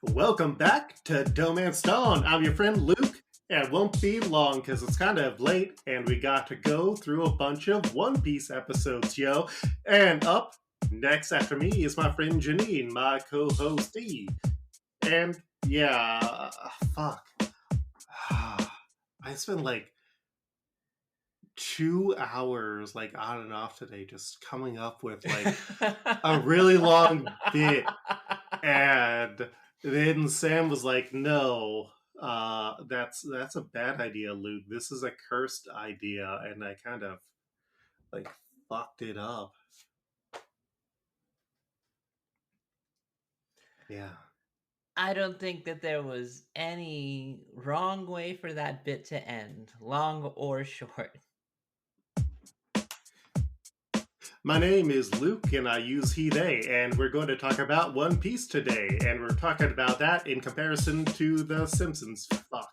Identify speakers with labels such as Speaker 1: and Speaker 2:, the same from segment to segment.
Speaker 1: Welcome back to DohMance Dawn. I'm your friend Luke, and it won't be long because it's kind of late and we got to go through a bunch of One Piece episodes, yo. And up next after me is my friend Janine, my co-hostee. And yeah, fuck. I spent like 2 hours like on and off today just coming up with like a really long bit, and then Sam was like, no, that's a bad idea, Luke. This is a cursed idea. And I kind of like fucked it up. Yeah.
Speaker 2: I don't think that there was any wrong way for that bit to end, long or short.
Speaker 1: My name is Luke, and I use he, they, and we're going to talk about One Piece today, and we're talking about that in comparison to The Simpsons. Fuck.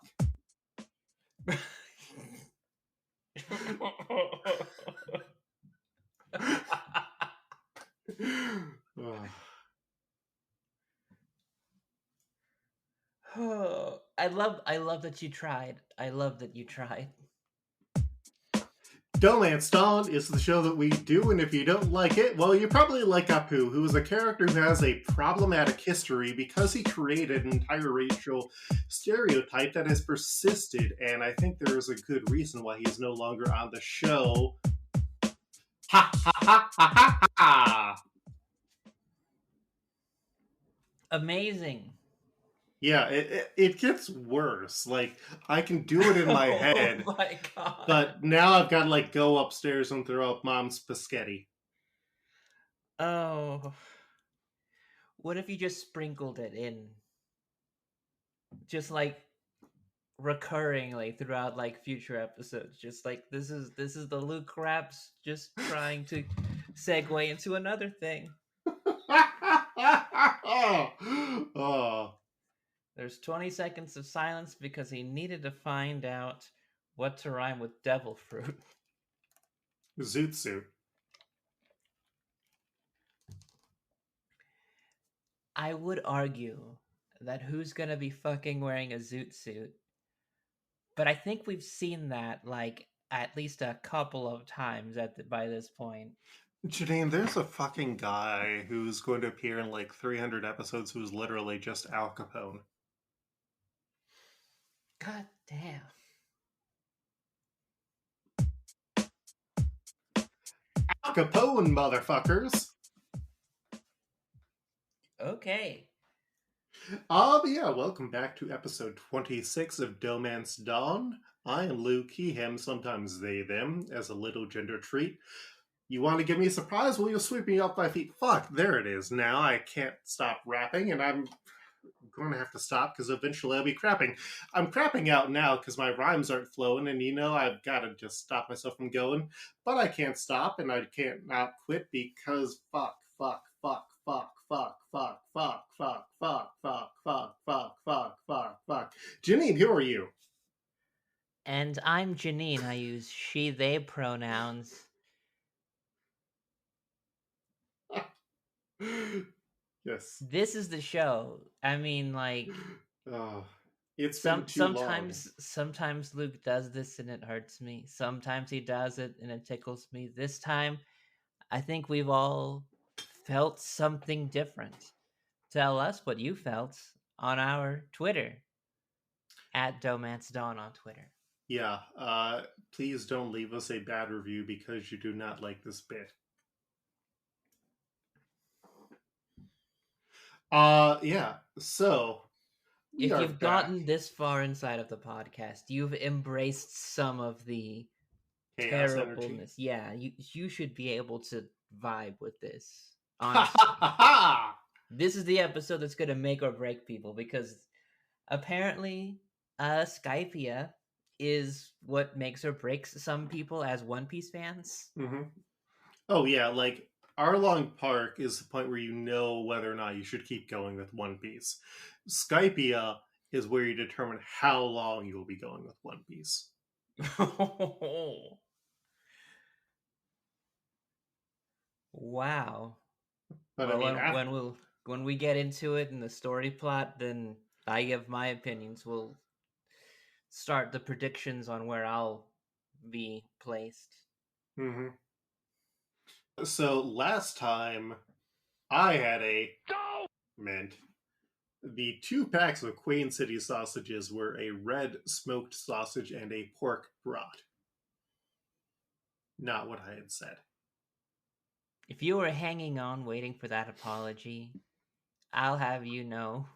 Speaker 2: Oh, I love that you tried. I love that you tried.
Speaker 1: DohMance Dawn is the show that we do, and if you don't like it, well, you probably like Apu, who is a character who has a problematic history because he created an entire racial stereotype that has persisted, and I think there is a good reason why he is no longer on the show. Ha ha ha ha ha ha!
Speaker 2: Amazing.
Speaker 1: Yeah, it gets worse. Like, I can do it in my head.
Speaker 2: Oh my god.
Speaker 1: But now I've got to, like, go upstairs and throw up Mom's spaghetti.
Speaker 2: Oh. What if you just sprinkled it in? Just, like, recurringly throughout, like, future episodes. Just, like, this is the Luke Raps just trying to segue into another thing.
Speaker 1: Oh.
Speaker 2: There's 20 seconds of silence because he needed to find out what to rhyme with devil fruit.
Speaker 1: Zoot suit.
Speaker 2: I would argue that who's gonna be fucking wearing a zoot suit, but I think we've seen that like at least a couple of times by this point.
Speaker 1: Janine, there's a fucking guy who's going to appear in like 300 episodes who's literally just Al Capone.
Speaker 2: God damn.
Speaker 1: Al Capone, motherfuckers!
Speaker 2: Okay.
Speaker 1: Yeah, welcome back to episode 26 of DohMance Dawn. I am Luke, he, him, sometimes they, them, as a little gender treat. You want to give me a surprise? Well, you'll sweep me off my feet. Fuck, there it is. Now I can't stop rapping, and I'm going to have to stop because eventually I'll be crapping. I'm crapping out now because my rhymes aren't flowing, and I've got to just stop myself from going. But I can't stop, and I can't not quit because fuck. Janine, who are you?
Speaker 2: And I'm Janine. I use she, they pronouns.
Speaker 1: Yes.
Speaker 2: This is the show. I mean, like,
Speaker 1: it's been too long.
Speaker 2: Sometimes Luke does this and it hurts me. Sometimes he does it and it tickles me. This time, I think we've all felt something different. Tell us what you felt on our Twitter at DohMance Dawn on Twitter.
Speaker 1: Yeah, please don't leave us a bad review because you do not like this bit. Yeah, so
Speaker 2: if you've gotten this far inside of the podcast, you've embraced some of the
Speaker 1: chaos
Speaker 2: terribleness.
Speaker 1: Energy.
Speaker 2: Yeah, you should be able to vibe with this. This is the episode that's going to make or break people because apparently Skypia is what makes or breaks some people as One Piece fans.
Speaker 1: Mm-hmm. Oh yeah, like Arlong Park is the point where you know whether or not you should keep going with One Piece. Skypia is where you determine how long you will be going with One Piece.
Speaker 2: Wow.
Speaker 1: But I
Speaker 2: Well,
Speaker 1: mean,
Speaker 2: when we get into it in the story plot, then I give my opinions. We'll start the predictions on where I'll be placed.
Speaker 1: mm-hmm. So last time I had a mint. The 2 packs of Queen City sausages were a red smoked sausage and a pork brat. Not what I had said.
Speaker 2: If you were hanging on waiting for that apology, I'll have you know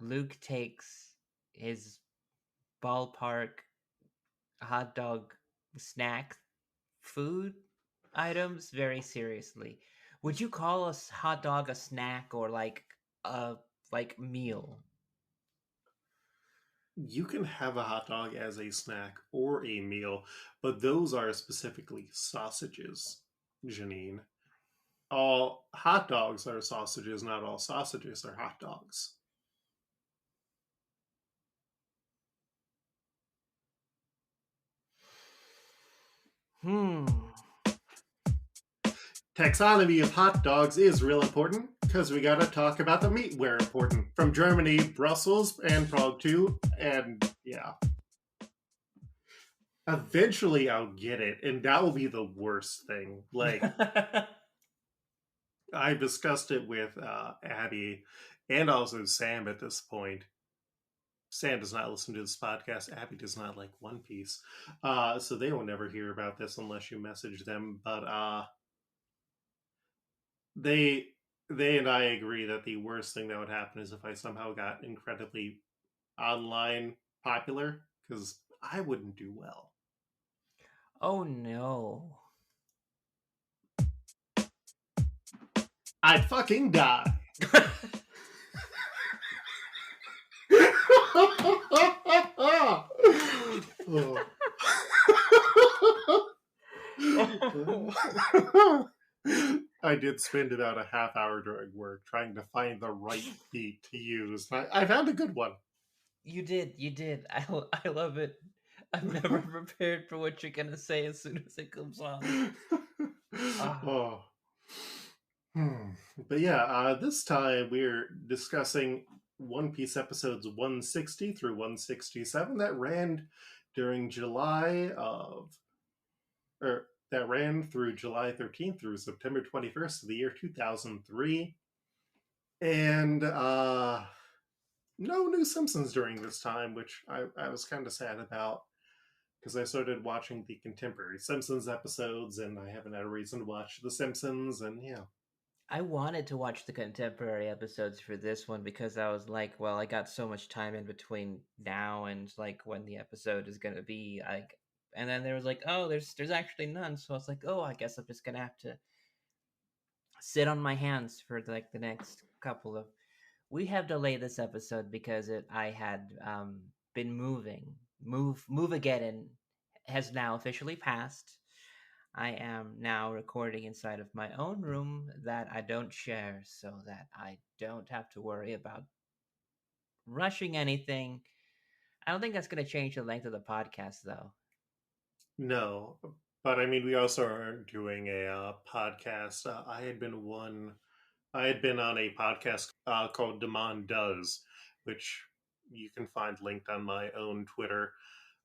Speaker 2: Luke takes his ballpark hot dog snack food items very seriously. Would you call a hot dog a snack or a meal?
Speaker 1: You can have a hot dog as a snack or a meal, but those are specifically sausages, Janine. All hot dogs are sausages, not all sausages are hot dogs.
Speaker 2: Hmm.
Speaker 1: Taxonomy of hot dogs is real important because we gotta talk about the meat where important. From Germany, Brussels, and Prague too, and yeah. Eventually I'll get it, and that will be the worst thing. Like, I've discussed it with Abby and also Sam at this point. Sam does not listen to this podcast. Abby does not like One Piece. So they will never hear about this unless you message them. But they and I agree that the worst thing that would happen is if I somehow got incredibly online popular, because I wouldn't do well.
Speaker 2: Oh no.
Speaker 1: I'd fucking die. I did spend about a half hour during work trying to find the right beat to use. I found a good one.
Speaker 2: You did. I love it. I'm never prepared for what you're gonna say as soon as it comes on.
Speaker 1: Oh. But yeah, this time we're discussing One Piece episodes 160 through 167 that ran during that ran through July 13th through September 21st of the year 2003. And no new Simpsons during this time, which I was kind of sad about because I started watching the contemporary Simpsons episodes and I haven't had a reason to watch The Simpsons. And yeah.
Speaker 2: I wanted to watch the contemporary episodes for this one because I was like, well, I got so much time in between now and like when the episode is gonna be. Like, and then there was like, oh, there's actually none. So I was like, oh, I guess I'm just gonna have to sit on my hands for like the next couple of. We have delayed this episode because I had been moving. Move-again has now officially passed. I am now recording inside of my own room that I don't share so that I don't have to worry about rushing anything. I don't think that's going to change the length of the podcast, though.
Speaker 1: No, but I mean, we also are doing a podcast. I had been on a podcast called Damon Does, which you can find linked on my own Twitter,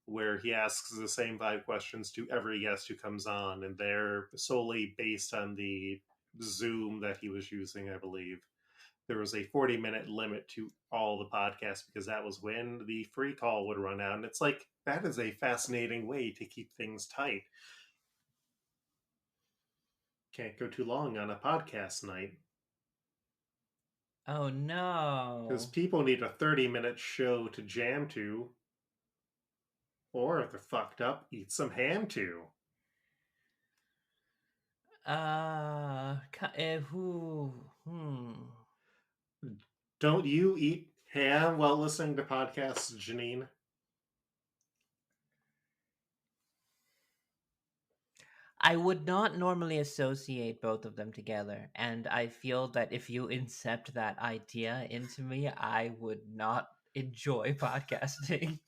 Speaker 1: where he asks the same 5 questions to every guest who comes on, and they're solely based on the Zoom that he was using, I believe. There was a 40-minute limit to all the podcasts because that was when the free call would run out. And it's like, that is a fascinating way to keep things tight. Can't go too long on a podcast night.
Speaker 2: Oh
Speaker 1: Because
Speaker 2: no.
Speaker 1: people need a 30-minute show to jam to. Or if they're fucked up, eat some ham to.
Speaker 2: Who?
Speaker 1: Don't you eat ham while listening to podcasts, Janine?
Speaker 2: I would not normally associate both of them together, and I feel that if you incept that idea into me, I would not enjoy podcasting.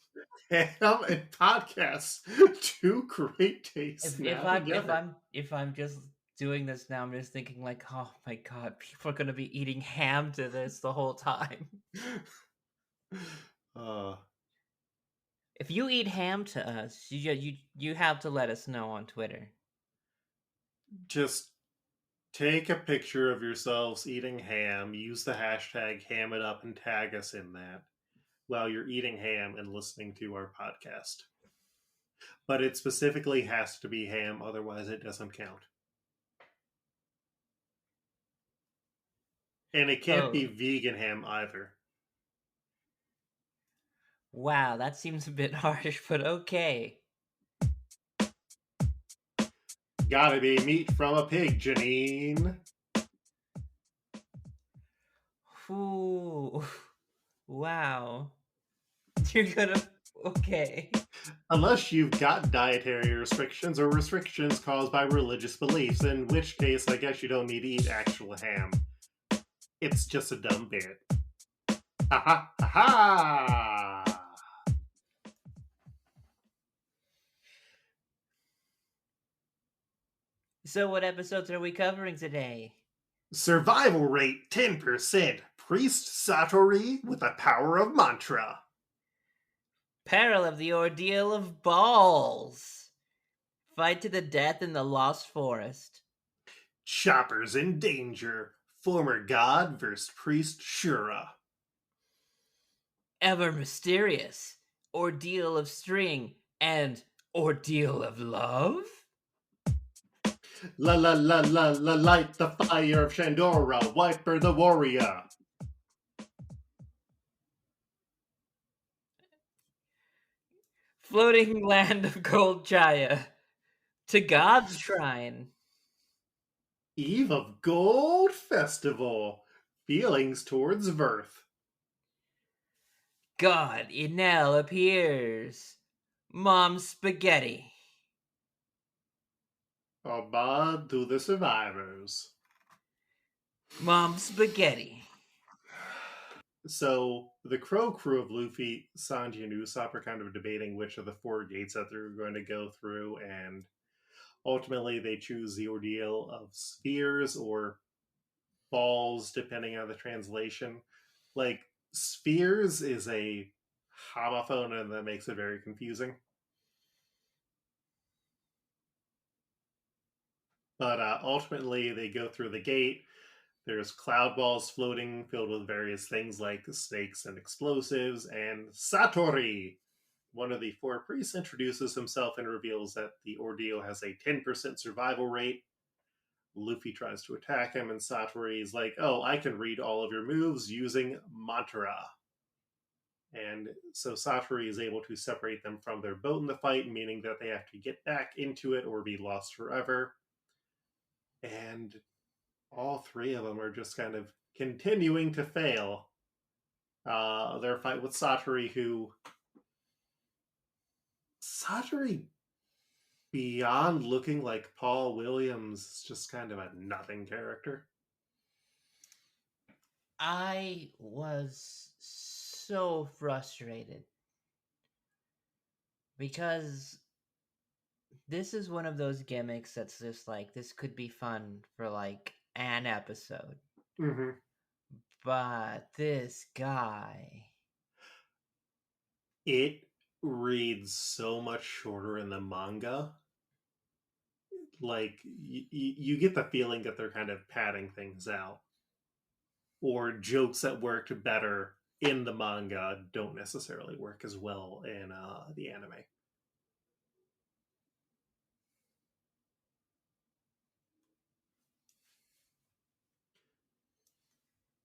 Speaker 1: Ham and podcasts, two great tastes
Speaker 2: If
Speaker 1: now
Speaker 2: I'm if
Speaker 1: together.
Speaker 2: I'm if I'm just doing this now, I'm just thinking like, oh my god, people are gonna be eating ham to this the whole time.
Speaker 1: uh,
Speaker 2: If you eat ham to us, you have to let us know on Twitter.
Speaker 1: just take a picture of yourselves eating ham, use the hashtag ham it up, and tag us in that while you're eating ham and listening to our podcast. But it specifically has to be ham, otherwise, it doesn't count. And it can't be
Speaker 2: Oh,
Speaker 1: vegan ham either.
Speaker 2: wow, that seems a bit harsh, but okay.
Speaker 1: Gotta be meat from a pig, Janine.
Speaker 2: Ooh, wow. You're gonna okay.
Speaker 1: Unless you've got dietary restrictions or restrictions caused by religious beliefs, in which case I guess you don't need to eat actual ham. It's just a dumb bit. Ha ha ha ha!
Speaker 2: So, what episodes are we covering today?
Speaker 1: Survival rate 10%. Priest Satori with the power of mantra.
Speaker 2: Peril of the Ordeal of Balls. Fight to the death in the Lost Forest.
Speaker 1: Choppers in danger. Former god versus priest Shura.
Speaker 2: Ever Mysterious. Ordeal of String. And Ordeal of Love?
Speaker 1: La la la la la, light the fire of Shandora. Wiper the warrior.
Speaker 2: Floating Land of Gold Jaya. To God's Shrine.
Speaker 1: Eve of Gold Festival. Feelings towards Verth.
Speaker 2: God Enel appears. Mom Spaghetti.
Speaker 1: Abad to the survivors.
Speaker 2: Mom Spaghetti.
Speaker 1: So the Crow crew of Luffy, Sanji, and Usopp are kind of debating which of the four gates that they're going to go through, and ultimately they choose the ordeal of spheres or balls, depending on the translation. Like, spheres is a homophone, and that makes it very confusing. But ultimately, they go through the gate. There's cloud balls floating, filled with various things like snakes and explosives. And Satori, one of the four priests, introduces himself and reveals that the ordeal has a 10% survival rate. Luffy tries to attack him, and Satori is like, "Oh, I can read all of your moves using mantra." And so Satori is able to separate them from their boat in the fight, meaning that they have to get back into it or be lost forever. And all three of them are just kind of continuing to fail. Their fight with Satori, who Satori, beyond looking like Paul Williams, is just kind of a nothing character.
Speaker 2: I was so frustrated because this is one of those gimmicks that's just like, this could be fun for like an episode.
Speaker 1: Mm-hmm.
Speaker 2: But this guy.
Speaker 1: It reads so much shorter in the manga. Like, you get the feeling that they're kind of padding things out. Or jokes that worked better in the manga don't necessarily work as well in the anime.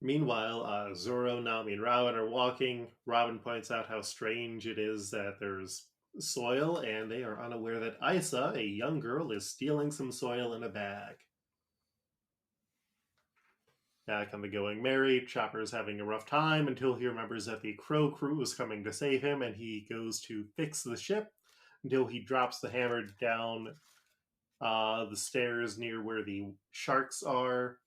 Speaker 1: Meanwhile, Zoro, Nami, and Robin are walking. Robin points out how strange it is that there's soil, and they are unaware that Isa, a young girl, is stealing some soil in a bag. Back on the Going Merry, Chopper's having a rough time until he remembers that the Crow crew is coming to save him, and he goes to fix the ship until he drops the hammer down the stairs near where the sharks are,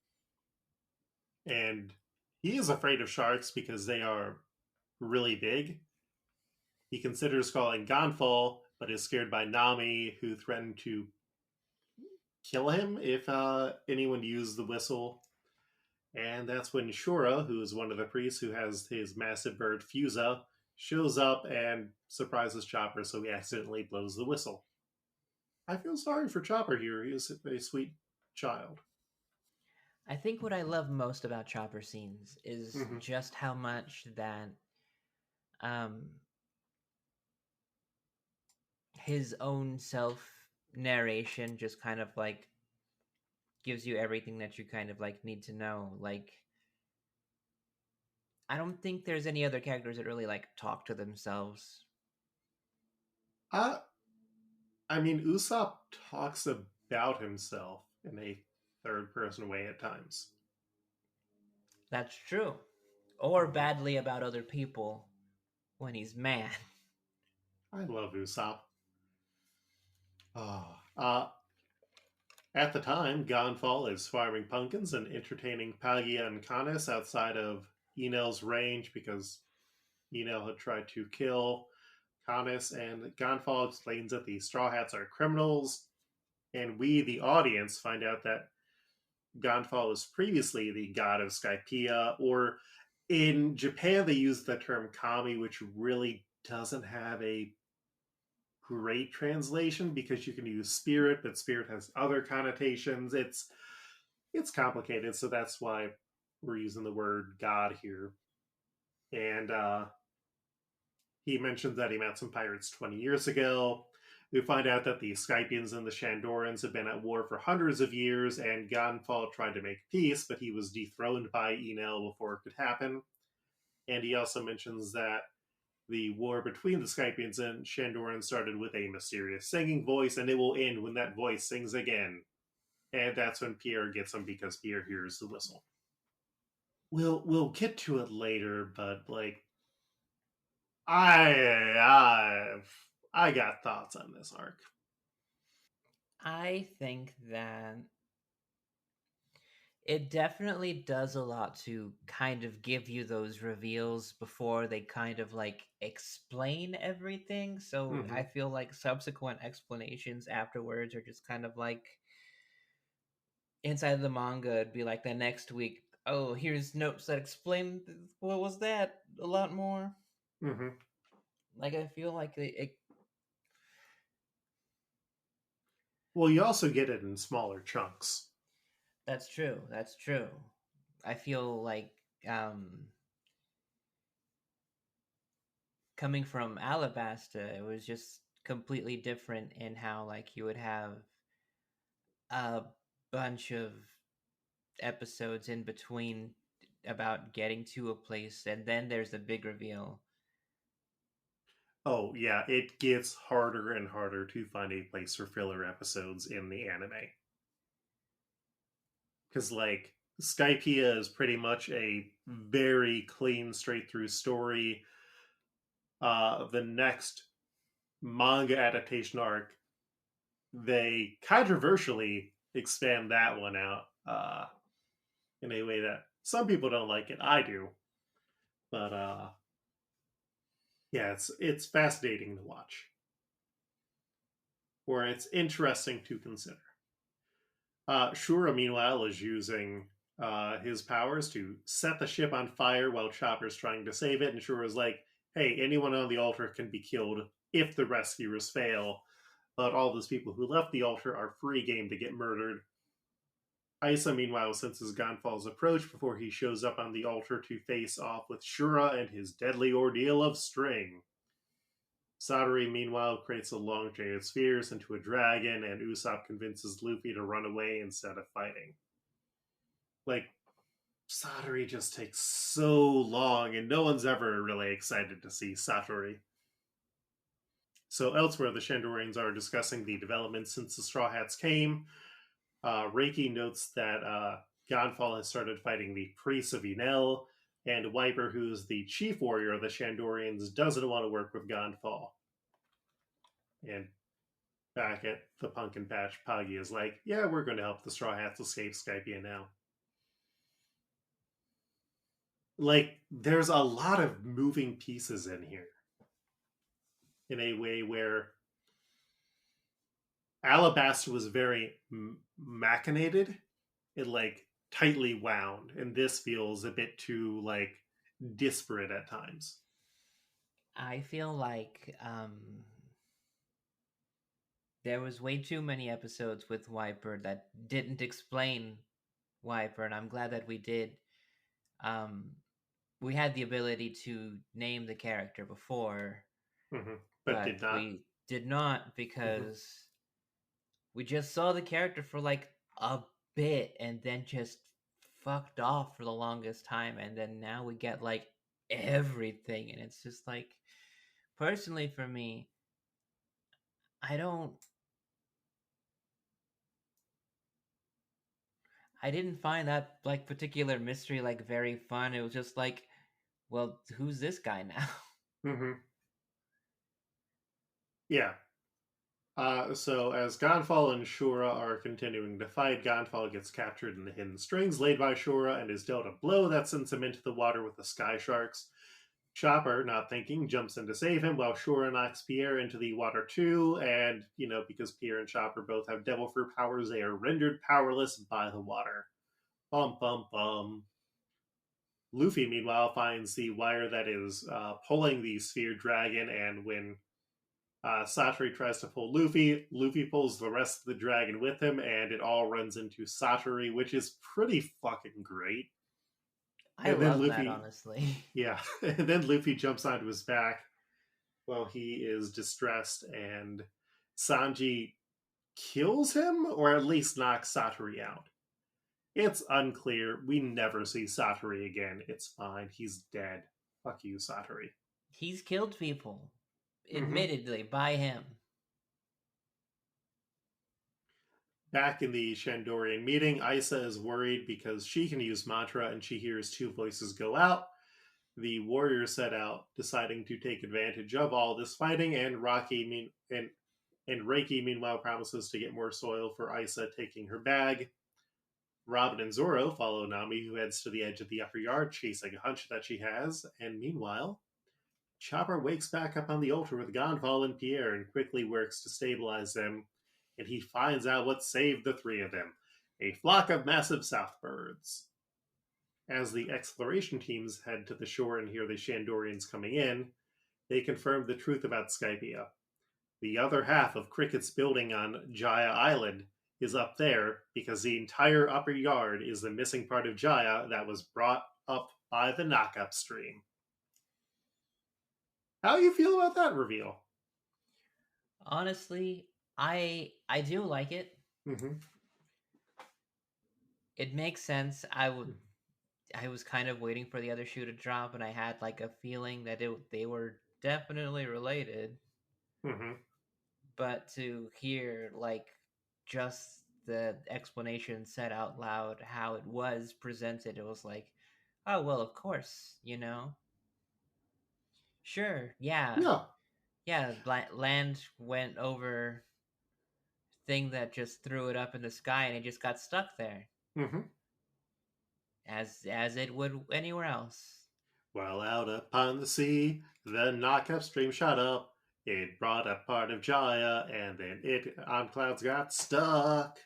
Speaker 1: and he is afraid of sharks because they are really big. He considers calling Gonfall, but is scared by Nami, who threatened to kill him if anyone used the whistle. And that's when Shura, who is one of the priests who has his massive bird Fusa, shows up and surprises Chopper, so he accidentally blows the whistle. I feel sorry for Chopper here. He is a sweet child.
Speaker 2: I think what I love most about Chopper scenes is
Speaker 1: Mm-hmm.
Speaker 2: just how much that um, his own self narration just kind of like gives you everything that you kind of like need to know. Like, I don't think there's any other characters that really like talk to themselves.
Speaker 1: Uh, I mean, Usopp talks about himself in a third person way at times.
Speaker 2: That's true. Or
Speaker 1: Mm-hmm.
Speaker 2: badly about other people when he's mad.
Speaker 1: I love Usopp. Oh. At the time, Gonfall is farming pumpkins and entertaining Pagia and Canis outside of Enel's range because Enel had tried to kill Canis, and Gonfall explains that the Straw Hats are criminals, and we, the audience, find out that Gonfall was previously the god of Skypiea, or in Japan they use the term kami, which really doesn't have a great translation because you can use spirit, but spirit has other connotations. It's complicated, so that's why we're using the word God here. And he mentions that he met some pirates 20 years ago. We find out that the Skypians and the Shandorans have been at war for hundreds of years, and Gonfall tried to make peace, but he was dethroned by Enel before it could happen. And he also mentions that the war between the Skypians and Shandorans started with a mysterious singing voice, and it will end when that voice sings again. And that's when Pierre gets him because Pierre hears the whistle. We'll get to it later, but like I I got thoughts on this arc.
Speaker 2: I think that it definitely does a lot to kind of give you those reveals before they kind of like explain everything. So
Speaker 1: Mm-hmm.
Speaker 2: I feel like subsequent explanations afterwards are just kind of like inside the manga, it'd be like the next week. Oh, here's notes that explain what was that a lot more.
Speaker 1: Mm-hmm.
Speaker 2: Like I feel like
Speaker 1: Well, you also get it in smaller chunks.
Speaker 2: that's true. That's true. I feel like um coming from Alabasta, it was just completely different in how like you would have a bunch of episodes in between about getting to a place and then there's the big reveal.
Speaker 1: Oh yeah, it gets harder and harder to find a place for filler episodes in the anime because like Skypiea is pretty much a very clean, straight through story. The next manga adaptation arc, they controversially expand that one out in a way that some people don't like it. I do, but yeah, it's fascinating to watch, or it's interesting to consider. Shura, meanwhile, is using his powers to set the ship on fire while Chopper's trying to save it. And Shura's like, hey, anyone on the altar can be killed if the rescuers fail. But all those people who left the altar are free game to get murdered. Isa, meanwhile, senses Gonfall's approach before he shows up on the altar to face off with Shura and his deadly ordeal of string. Satori, meanwhile, creates a long chain of spheres into a dragon, and Usopp convinces Luffy to run away instead of fighting. Like, Satori just takes so long, and no one's ever really excited to see Satori. So, elsewhere, the Shandorians are discussing the developments since the Straw Hats came. Reiki notes that Gonfall has started fighting the priests of Enel, and Wiper, who's the chief warrior of the Shandorians, doesn't want to work with Gonfall. And back at the Pumpkin Patch, Puggy is like, yeah, we're going to help the Straw Hats escape Skypia now. Like, there's a lot of moving pieces in here in a way where Alabaster was very machinated, it like tightly wound, and this feels a bit too like disparate at times.
Speaker 2: I feel like there was way too many episodes with Wiper that didn't explain Wiper, and I'm glad that we did. Um, we had the ability to name the character before,
Speaker 1: Mm-hmm. But
Speaker 2: but
Speaker 1: did not.
Speaker 2: we did not
Speaker 1: Mm-hmm.
Speaker 2: because we just saw the character for like a bit and then just fucked off for the longest time, and then now we get like everything, and it's just like, personally for me, I don't I didn't find that like particular mystery like very fun. It was just like, well, who's this guy now?
Speaker 1: Mm-hmm. Yeah. So as Gonfall and Shura are continuing to fight, Gonfall gets captured in the hidden strings laid by Shura and is dealt a blow that sends him into the water with the Sky Sharks. Chopper, not thinking, jumps in to save him while Shura knocks Pierre into the water too. And, because Pierre and Chopper both have devil fruit powers, they are rendered powerless by the water. Bum, bum, bum. Luffy, meanwhile, finds the wire that is pulling the sphere dragon, and when Satori tries to pull Luffy, Luffy pulls the rest of the dragon with him, and it all runs into Satori, which is pretty fucking great.
Speaker 2: I
Speaker 1: And then
Speaker 2: love that,
Speaker 1: Luffy,
Speaker 2: honestly.
Speaker 1: yeah, and then Luffy jumps onto his back while he is distressed, and Sanji kills him, or at least knocks Satori out. It's unclear. We never see Satori again. It's fine. He's dead. Fuck you, Satori.
Speaker 2: He's killed people,
Speaker 1: Mm-hmm.
Speaker 2: admittedly, by him.
Speaker 1: Back in the Shandorian meeting, Isa is worried because she can use mantra and she hears two voices go out. The warriors set out, deciding to take advantage of all this fighting, and and Reiki meanwhile promises to get more soil for Isa taking her bag. Robin and Zoro follow Nami, who heads to the edge of the upper yard, chasing a hunch that she has, and meanwhile, Chopper wakes back up on the altar with Gonfall and Pierre and quickly works to stabilize them, and he finds out what saved the three of them: a flock of massive southbirds. As the exploration teams head to the shore and hear the Shandorians coming in, they confirm the truth about Skypia. The other half of Cricket's building on Jaya Island is up there because the entire upper yard is the missing part of Jaya that was brought up by the knockup stream. How do you feel about that reveal?
Speaker 2: Honestly, I do like it.
Speaker 1: Mm-hmm.
Speaker 2: It makes sense. I was kind of waiting for the other shoe to drop, and I had like a feeling that they were definitely related.
Speaker 1: Mm-hmm.
Speaker 2: But to hear like just the explanation said out loud how it was presented, it was like, oh well, of course, sure, yeah,
Speaker 1: Yeah.
Speaker 2: yeah. Land went over thing that just threw it up in the sky, and it just got stuck there,
Speaker 1: Mm-hmm.
Speaker 2: as it would anywhere else.
Speaker 1: While out upon the sea, the knockup stream shot up. It brought up part of Jaya, and then it on clouds got stuck.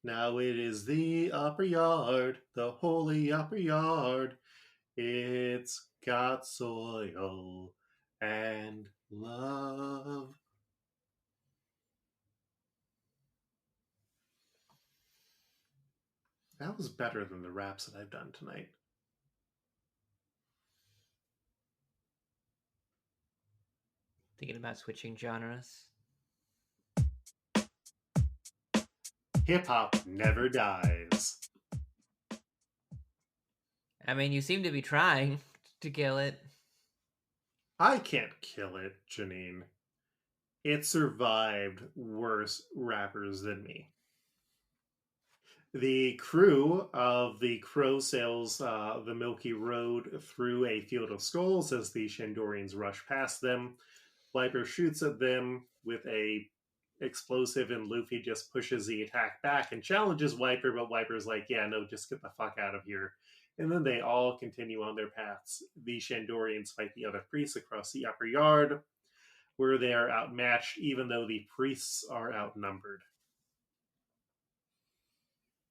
Speaker 1: Now it is the upper yard, the holy upper yard. It's got soil and love. That was better than the raps that I've done tonight.
Speaker 2: Thinking about switching genres.
Speaker 1: Hip hop never dies.
Speaker 2: I mean, you seem to be trying to kill it.
Speaker 1: I can't kill it, Janine. It survived worse rappers than me. The crew of the Crow sails the Milky Road through a field of skulls as the Shandorians rush past them. Viper shoots at them with a explosive, and Luffy just pushes the attack back and challenges Viper, but Viper's like, yeah, no, just get the fuck out of here. And then they all continue on their paths. The Shandorians fight the other priests across the upper yard, where they are outmatched, even though the priests are outnumbered.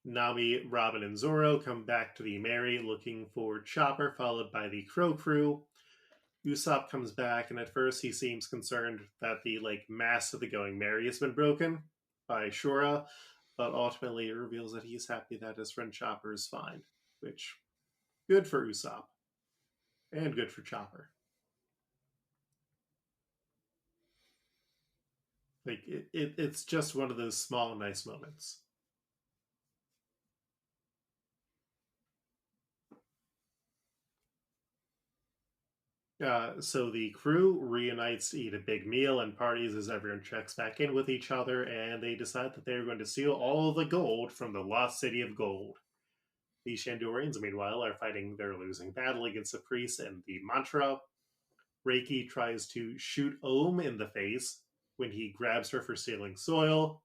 Speaker 1: Nami, Robin, and Zoro come back to the Mary looking for Chopper, followed by the Crow crew. Usopp comes back, and at first he seems concerned that the mast of the Going Merry has been broken by Shura, but ultimately it reveals that he's happy that his friend Chopper is fine, which good for Usopp and good for Chopper. It's just one of those small, nice moments. So the crew reunites to eat a big meal and parties as everyone checks back in with each other, and they decide that they're going to steal all the gold from the lost city of gold. The Shandorians, meanwhile, are fighting their losing battle against the priests and the mantra. Reiki tries to shoot Ohm in the face when he grabs her for stealing soil,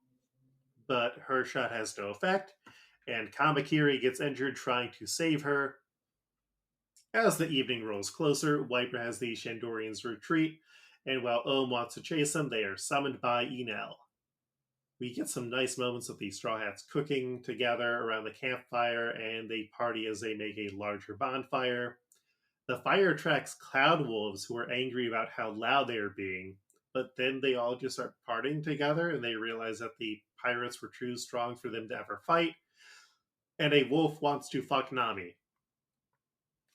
Speaker 1: but her shot has no effect, and Kamakiri gets injured trying to save her. As the evening rolls closer, Viper has the Shandorians retreat, and while Ohm wants to chase them, they are summoned by Enel. We get some nice moments of the Straw Hats cooking together around the campfire, and they party as they make a larger bonfire. The fire attracts Cloud Wolves, who are angry about how loud they are being, but then they all just start partying together, and they realize that the pirates were too strong for them to ever fight, and a wolf wants to fuck Nami.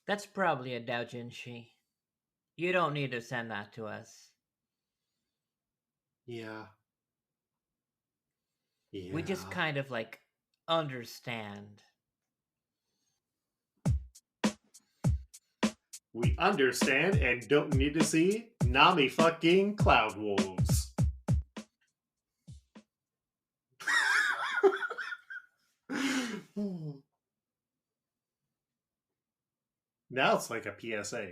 Speaker 2: That's probably a doujinshi. You don't need to send that to us.
Speaker 1: Yeah.
Speaker 2: We just kind of understand.
Speaker 1: We understand and don't need to see Nami fucking Cloud Wolves. Now it's like a PSA.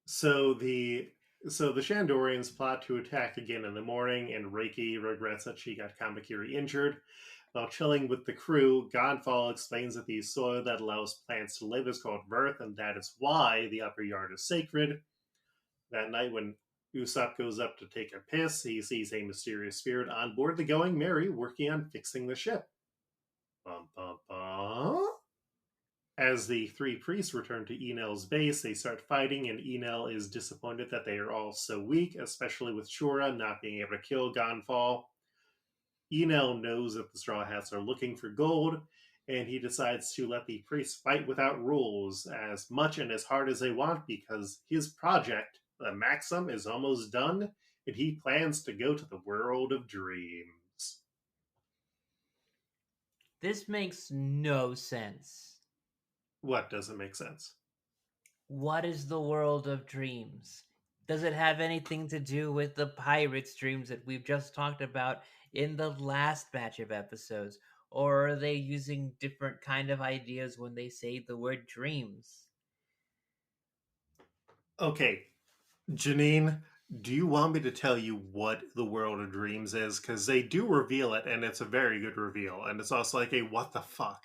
Speaker 1: So the Shandorians plot to attack again in the morning, and Reiki regrets that she got Kamakiri injured. While chilling with the crew, Gonfall explains that the soil that allows plants to live is called Mirth, and that is why the upper yard is sacred. That night, when Usopp goes up to take a piss, he sees a mysterious spirit on board the Going Merry working on fixing the ship. Bum, bum, bum. As the three priests return to Enel's base, they start fighting, and Enel is disappointed that they are all so weak, especially with Shura not being able to kill Gonfall. Enel knows that the Straw Hats are looking for gold, and he decides to let the priests fight without rules as much and as hard as they want, because his project, the Maxim, is almost done, and he plans to go to the world of dreams.
Speaker 2: This makes no sense.
Speaker 1: What doesn't make sense?
Speaker 2: What is the world of dreams? Does it have anything to do with the pirates' dreams that we've just talked about in the last batch of episodes? Or are they using different kind of ideas when they say the word dreams?
Speaker 1: Okay, Janine, do you want me to tell you what the world of dreams is? Because they do reveal it, and it's a very good reveal, and it's also like a what the fuck.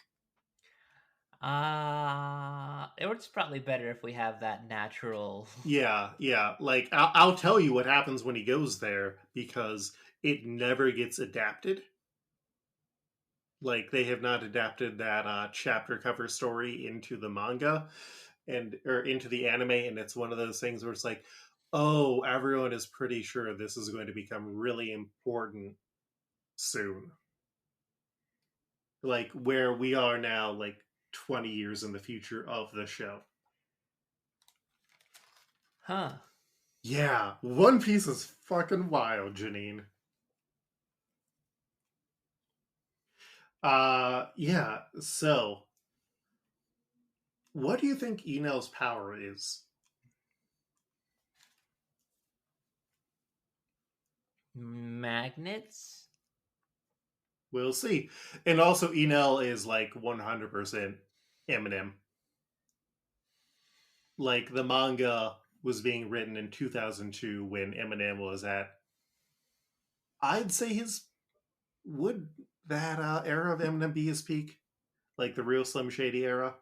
Speaker 2: It's probably better if we have that natural.
Speaker 1: Yeah. Like I'll tell you what happens when he goes there, because it never gets adapted. Like they have not adapted that chapter cover story into the manga or into the anime, and it's one of those things where it's like, oh, everyone is pretty sure this is going to become really important soon. Like where we are now, like 20 years in the future of the show.
Speaker 2: Huh.
Speaker 1: Yeah, One Piece is fucking wild, Janine. Yeah, so what do you think Enel's power is?
Speaker 2: Magnets?
Speaker 1: We'll see. And also, Enel is like 100% Eminem. like the manga was being written in 2002 when Eminem was at, I'd say his, would that era of Eminem be his peak? Like the real Slim Shady era?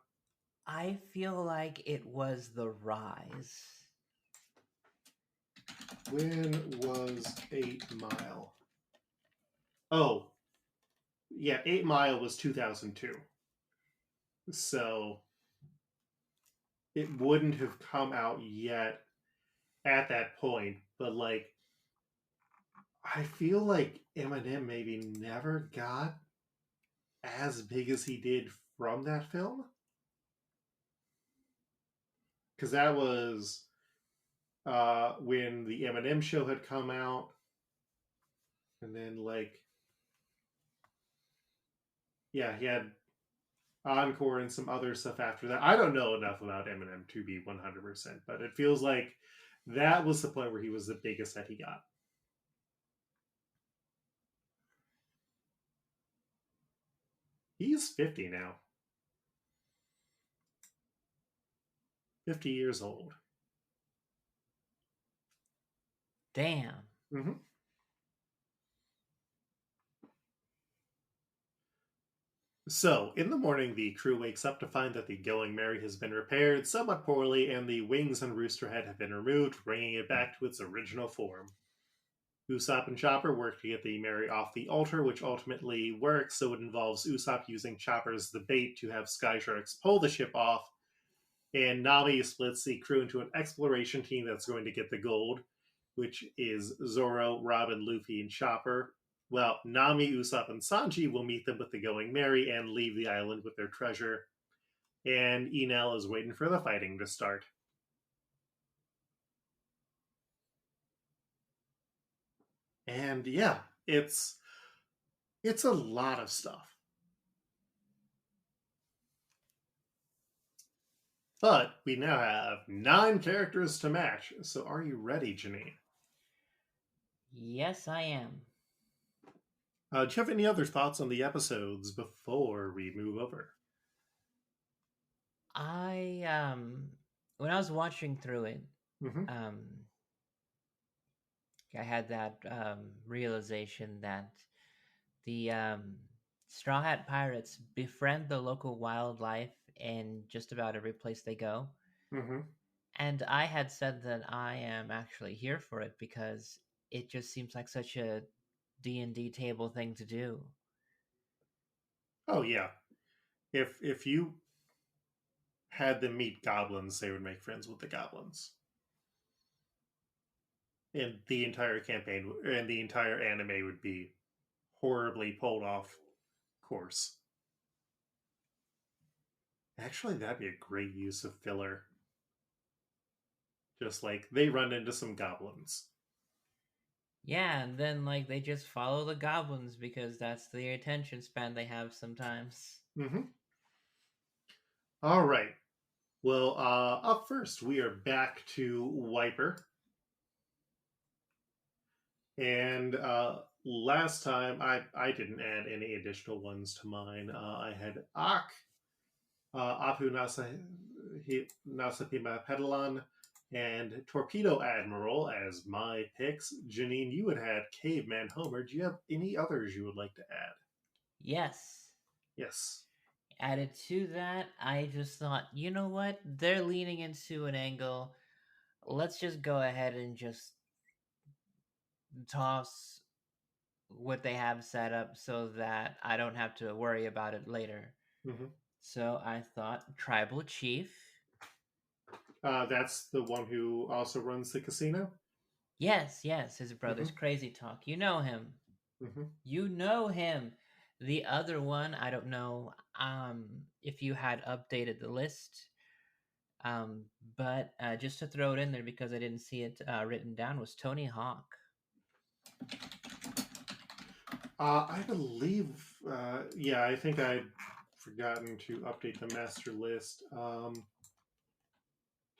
Speaker 2: I feel like it was the rise.
Speaker 1: When was 8 Mile? Oh, yeah, 8 Mile was 2002. So it wouldn't have come out yet at that point, but like I feel like Eminem maybe never got as big as he did from that film, because that was when the Eminem show had come out, and then like yeah, he had Encore and some other stuff after that. I don't know enough about Eminem to be 100%, but it feels like that was the point where he was the biggest that he got. He's 50 now. 50 years old.
Speaker 2: Damn.
Speaker 1: Mm-hmm. So, in the morning, the crew wakes up to find that the Going Merry has been repaired somewhat poorly, and the wings on Roosterhead have been removed, bringing it back to its original form. Usopp and Chopper work to get the Merry off the altar, which ultimately works, so it involves Usopp using Chopper as the bait to have Sky Sharks pull the ship off, and Nami splits the crew into an exploration team that's going to get the gold, which is Zoro, Robin, Luffy, and Chopper. Well, Nami, Usopp, and Sanji will meet them with the Going Merry and leave the island with their treasure. And Enel is waiting for the fighting to start. And yeah, it's a lot of stuff. But we now have 9 characters to match. So are you ready, Janine?
Speaker 2: Yes, I am.
Speaker 1: Do you have any other thoughts on the episodes before we move over?
Speaker 2: I when I was watching through it,
Speaker 1: Mm-hmm.
Speaker 2: um I had that realization that the Straw Hat Pirates befriend the local wildlife in just about every place they go.
Speaker 1: Mm-hmm.
Speaker 2: And I had said that I am actually here for it because it just seems like such a D&D table thing to do.
Speaker 1: Oh yeah. If you had them meet goblins, they would make friends with the goblins. And the entire campaign and the entire anime would be horribly pulled off course. Actually, that'd be a great use of filler. Just like they run into some goblins.
Speaker 2: Yeah, and then like they just follow the goblins because that's the attention span they have sometimes.
Speaker 1: Mm-hmm. All right. Well, up first, we are back to Wiper. And last time, I didn't add any additional ones to mine. I had Ak, Apu Nasapima Pedalan, and Torpedo Admiral as my picks. Janine, you had had Caveman Homer. Do you have any others you would like to add?
Speaker 2: Yes.
Speaker 1: Yes.
Speaker 2: Added to that, I just thought, you know what? They're leaning into an angle. Let's just go ahead and just toss what they have set up so that I don't have to worry about it later.
Speaker 1: Mm-hmm.
Speaker 2: So I thought Tribal Chief.
Speaker 1: That's the one who also runs the casino.
Speaker 2: Yes, yes, his brother's
Speaker 1: Mm-hmm.
Speaker 2: Crazy Talk. You know him.
Speaker 1: Mm-hmm.
Speaker 2: You know him. The other one, I don't know if you had updated the list. Um, but just to throw it in there because I didn't see it written down was Tony Hawk.
Speaker 1: I believe, yeah, I think I'd forgotten to update the master list.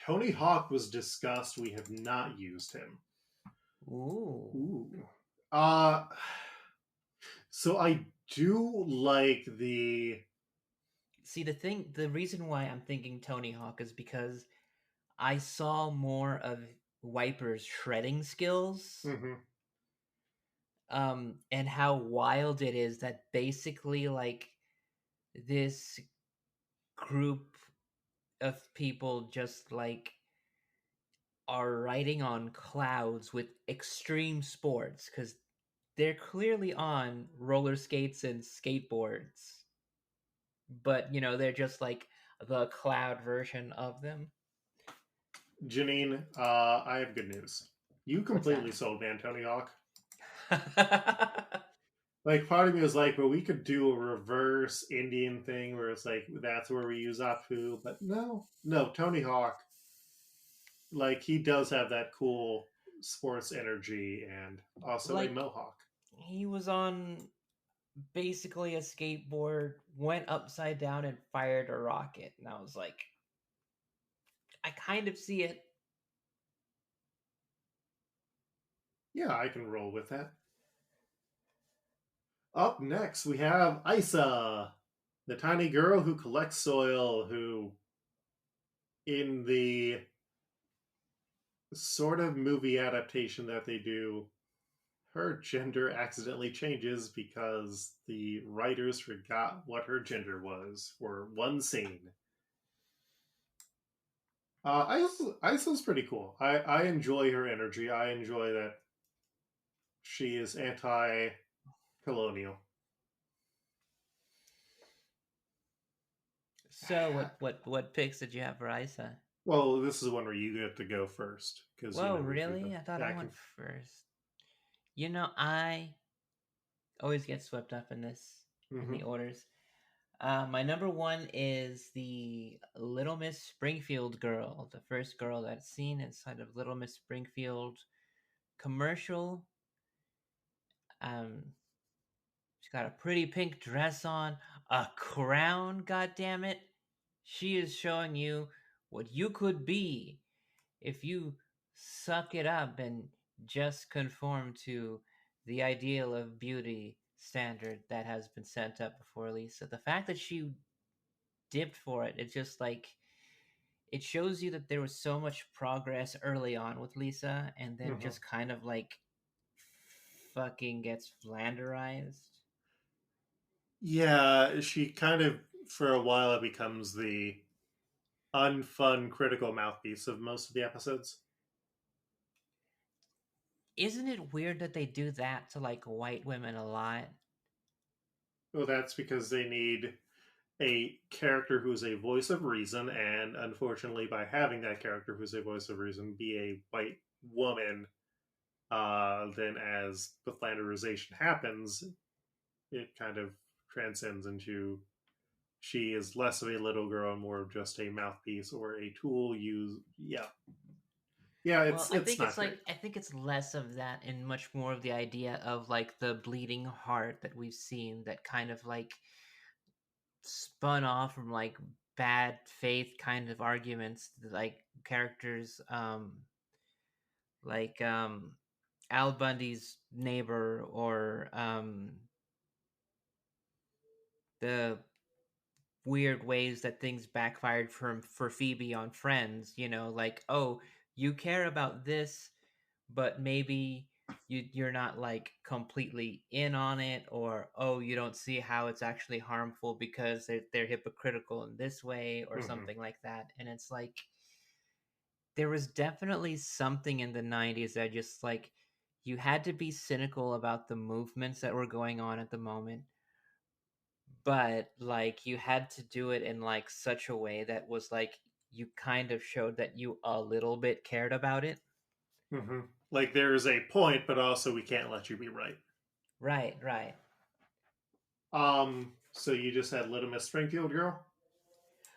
Speaker 1: Tony Hawk was discussed. We have not used him.
Speaker 2: Ooh.
Speaker 1: Ooh. Uh, so I do like the.
Speaker 2: See, the reason why I'm thinking Tony Hawk is because I saw more of Wiper's shredding skills,
Speaker 1: Mm-hmm.
Speaker 2: and how wild it is that basically like this group of people just like are riding on clouds with extreme sports because they're clearly on roller skates and skateboards, but they're just like the cloud version of them.
Speaker 1: Janine, I have good news. You
Speaker 2: What's that?
Speaker 1: completely sold me on Tony Hawk. Like, part of me was like, well, we could do a reverse Indian thing where it's like, that's where we use Apu. But no, Tony Hawk, like, he does have that cool sports energy and also a
Speaker 2: Like,
Speaker 1: mohawk.
Speaker 2: he was on basically a skateboard, went upside down, and fired a rocket. And I was like, I kind of see it.
Speaker 1: Yeah, I can roll with that. Up next, we have Isa, the tiny girl who collects soil, who, in the sort of movie adaptation that they do, her gender accidentally changes because the writers forgot what her gender was for one scene. Isa's pretty cool. I enjoy her energy. I enjoy that she is anti-colonial.
Speaker 2: So, what picks did you have for Isa?
Speaker 1: Well, this is one where you get to go first because
Speaker 2: Whoa,
Speaker 1: we do the
Speaker 2: really? I thought I
Speaker 1: back
Speaker 2: went
Speaker 1: and.
Speaker 2: first. I always get swept up in the
Speaker 1: Mm-hmm.
Speaker 2: orders. My number one is the Little Miss Springfield girl, the first girl that's seen inside of Little Miss Springfield commercial. Um, she's got a pretty pink dress on, a crown. God damn it! She is showing you what you could be if you suck it up and just conform to the ideal of beauty standard that has been sent up before Lisa. The fact that she dipped for it, it's just like it shows you that there was so much progress early on with Lisa and then
Speaker 1: Mm-hmm.
Speaker 2: just kind of like fucking gets flanderized.
Speaker 1: Yeah, she kind of for a while becomes the unfun critical mouthpiece of most of the episodes.
Speaker 2: Isn't it weird that they do that to like white women a lot?
Speaker 1: Well, that's because they need a character who's a voice of reason, and unfortunately, by having that character who's a voice of reason be a white woman, then as the flanderization happens, it kind of transcends into she is less of a little girl and more of just a mouthpiece or a tool used. Yeah, yeah,
Speaker 2: Well,
Speaker 1: it's not great.
Speaker 2: I think it's less of that and much more of the idea of like the bleeding heart that we've seen that kind of like spun off from like bad faith kind of arguments, like characters like Al Bundy's neighbor, or the weird ways that things backfired for Phoebe on Friends, like, oh, you care about this, but maybe you're not like completely in on it, or oh, you don't see how it's actually harmful because they're hypocritical in this way or
Speaker 1: Mm-hmm.
Speaker 2: something like that. And it's like there was definitely something in the 90s that just like you had to be cynical about the movements that were going on at the moment, but like you had to do it in like such a way that was like you kind of showed that you a little bit cared about it.
Speaker 1: Mm-hmm. Like there is a point, but also we can't let you be right.
Speaker 2: Right, right.
Speaker 1: So you just had Little Miss Springfield Girl.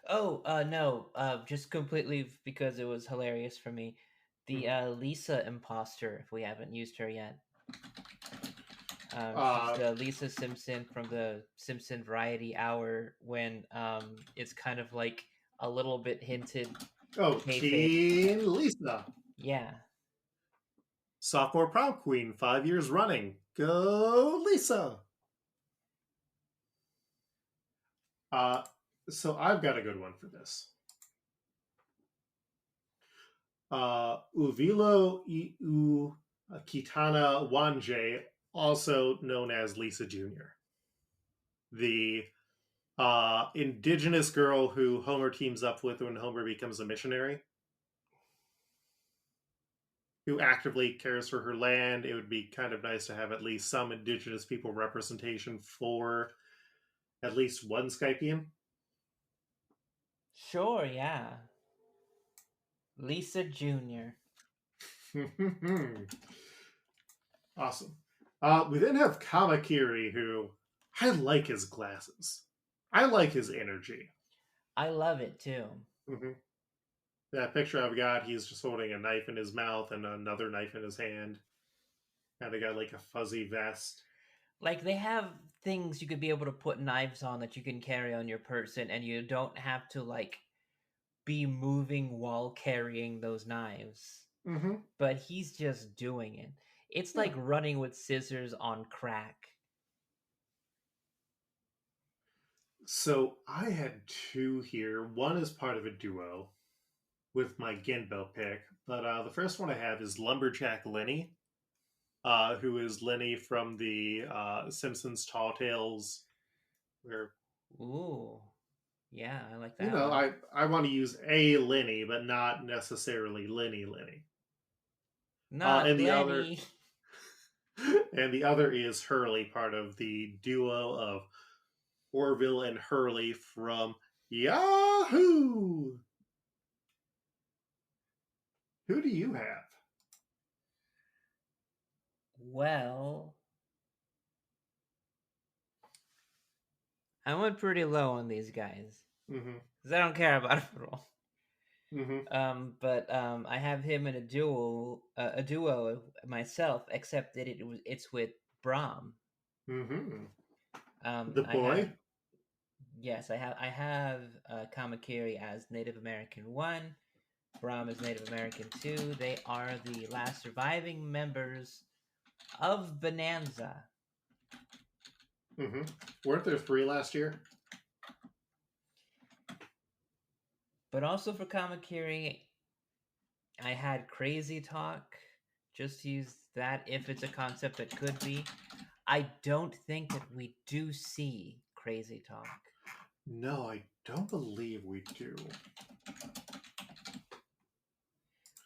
Speaker 2: Oh, no, just completely because it was hilarious for me. The
Speaker 1: Mm-hmm.
Speaker 2: Lisa imposter, if we haven't used her yet. She's
Speaker 1: Uh,
Speaker 2: the Lisa Simpson from the Simpson Variety Hour when it's kind of like a little bit hinted
Speaker 1: oh,
Speaker 2: kayfabe.
Speaker 1: Teen Lisa,
Speaker 2: Yeah.
Speaker 1: sophomore prom queen, 5 years running. Go Lisa. Uh, so I've got a good one for this. Uvilo Iu Kitana Wanje, also known as Lisa Jr., the indigenous girl who Homer teams up with when Homer becomes a missionary, who actively cares for her land. It would be kind of nice to have at least some indigenous people representation for at least one Skypian.
Speaker 2: Sure, yeah. Lisa Jr.
Speaker 1: Awesome. We then have Kamakiri, who I like his glasses. I like his energy.
Speaker 2: I love it too.
Speaker 1: Mm-hmm. That picture I've got, he's just holding a knife in his mouth and another knife in his hand. Kind of got like a fuzzy vest.
Speaker 2: Like, they have things you could be able to put knives on that you can carry on your person, and you don't have to, like, be moving while carrying those knives.
Speaker 1: Mm-hmm.
Speaker 2: But he's just doing it. It's
Speaker 1: Yeah.
Speaker 2: like running with scissors on crack.
Speaker 1: So I had two here. One is part of a duo with my Genbo pick, but the first one I have is Lumberjack Lenny, who is Lenny from the Simpsons Tall Tales, where
Speaker 2: Ooh. Yeah, I like
Speaker 1: you
Speaker 2: that
Speaker 1: know
Speaker 2: one.
Speaker 1: I want to use a Lenny, but not necessarily Lenny.
Speaker 2: Not
Speaker 1: And the other
Speaker 2: Lenny.
Speaker 1: and the other is Hurley, part of the duo of Orville and Hurley from Yahoo. Who do you have?
Speaker 2: Well, I went pretty low on these guys
Speaker 1: Mm-hmm.
Speaker 2: because I don't care about them at all.
Speaker 1: Mm-hmm.
Speaker 2: But I have him in a duo myself, except that it's with Brahm.
Speaker 1: Mm-hmm. The
Speaker 2: I have
Speaker 1: boy.
Speaker 2: yes, I have Kamakiri as Native American 1, Brahm as Native American 2. They are the last surviving members of Bonanza.
Speaker 1: Mm-hmm. Weren't there three last year?
Speaker 2: But also for Kamakiri, I had Crazy Talk. Just use that if it's a concept that could be. I don't think that we do see Crazy Talk.
Speaker 1: No, I don't believe we do.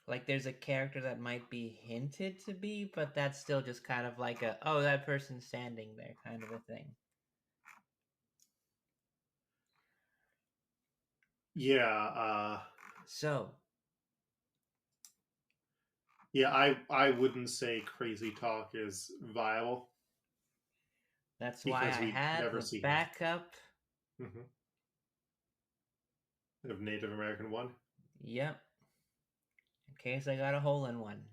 Speaker 2: Like, there's a character that might be hinted to be, but that's still just kind of like a, oh, that person's standing there kind of a thing.
Speaker 1: Yeah,
Speaker 2: So,
Speaker 1: yeah, I wouldn't say Crazy Talk is viable
Speaker 2: that's why
Speaker 1: because
Speaker 2: I
Speaker 1: we
Speaker 2: had
Speaker 1: never
Speaker 2: the
Speaker 1: see him.
Speaker 2: backup.
Speaker 1: Mm-hmm. Of Native American 1.
Speaker 2: Yep. In case I got a hole in one.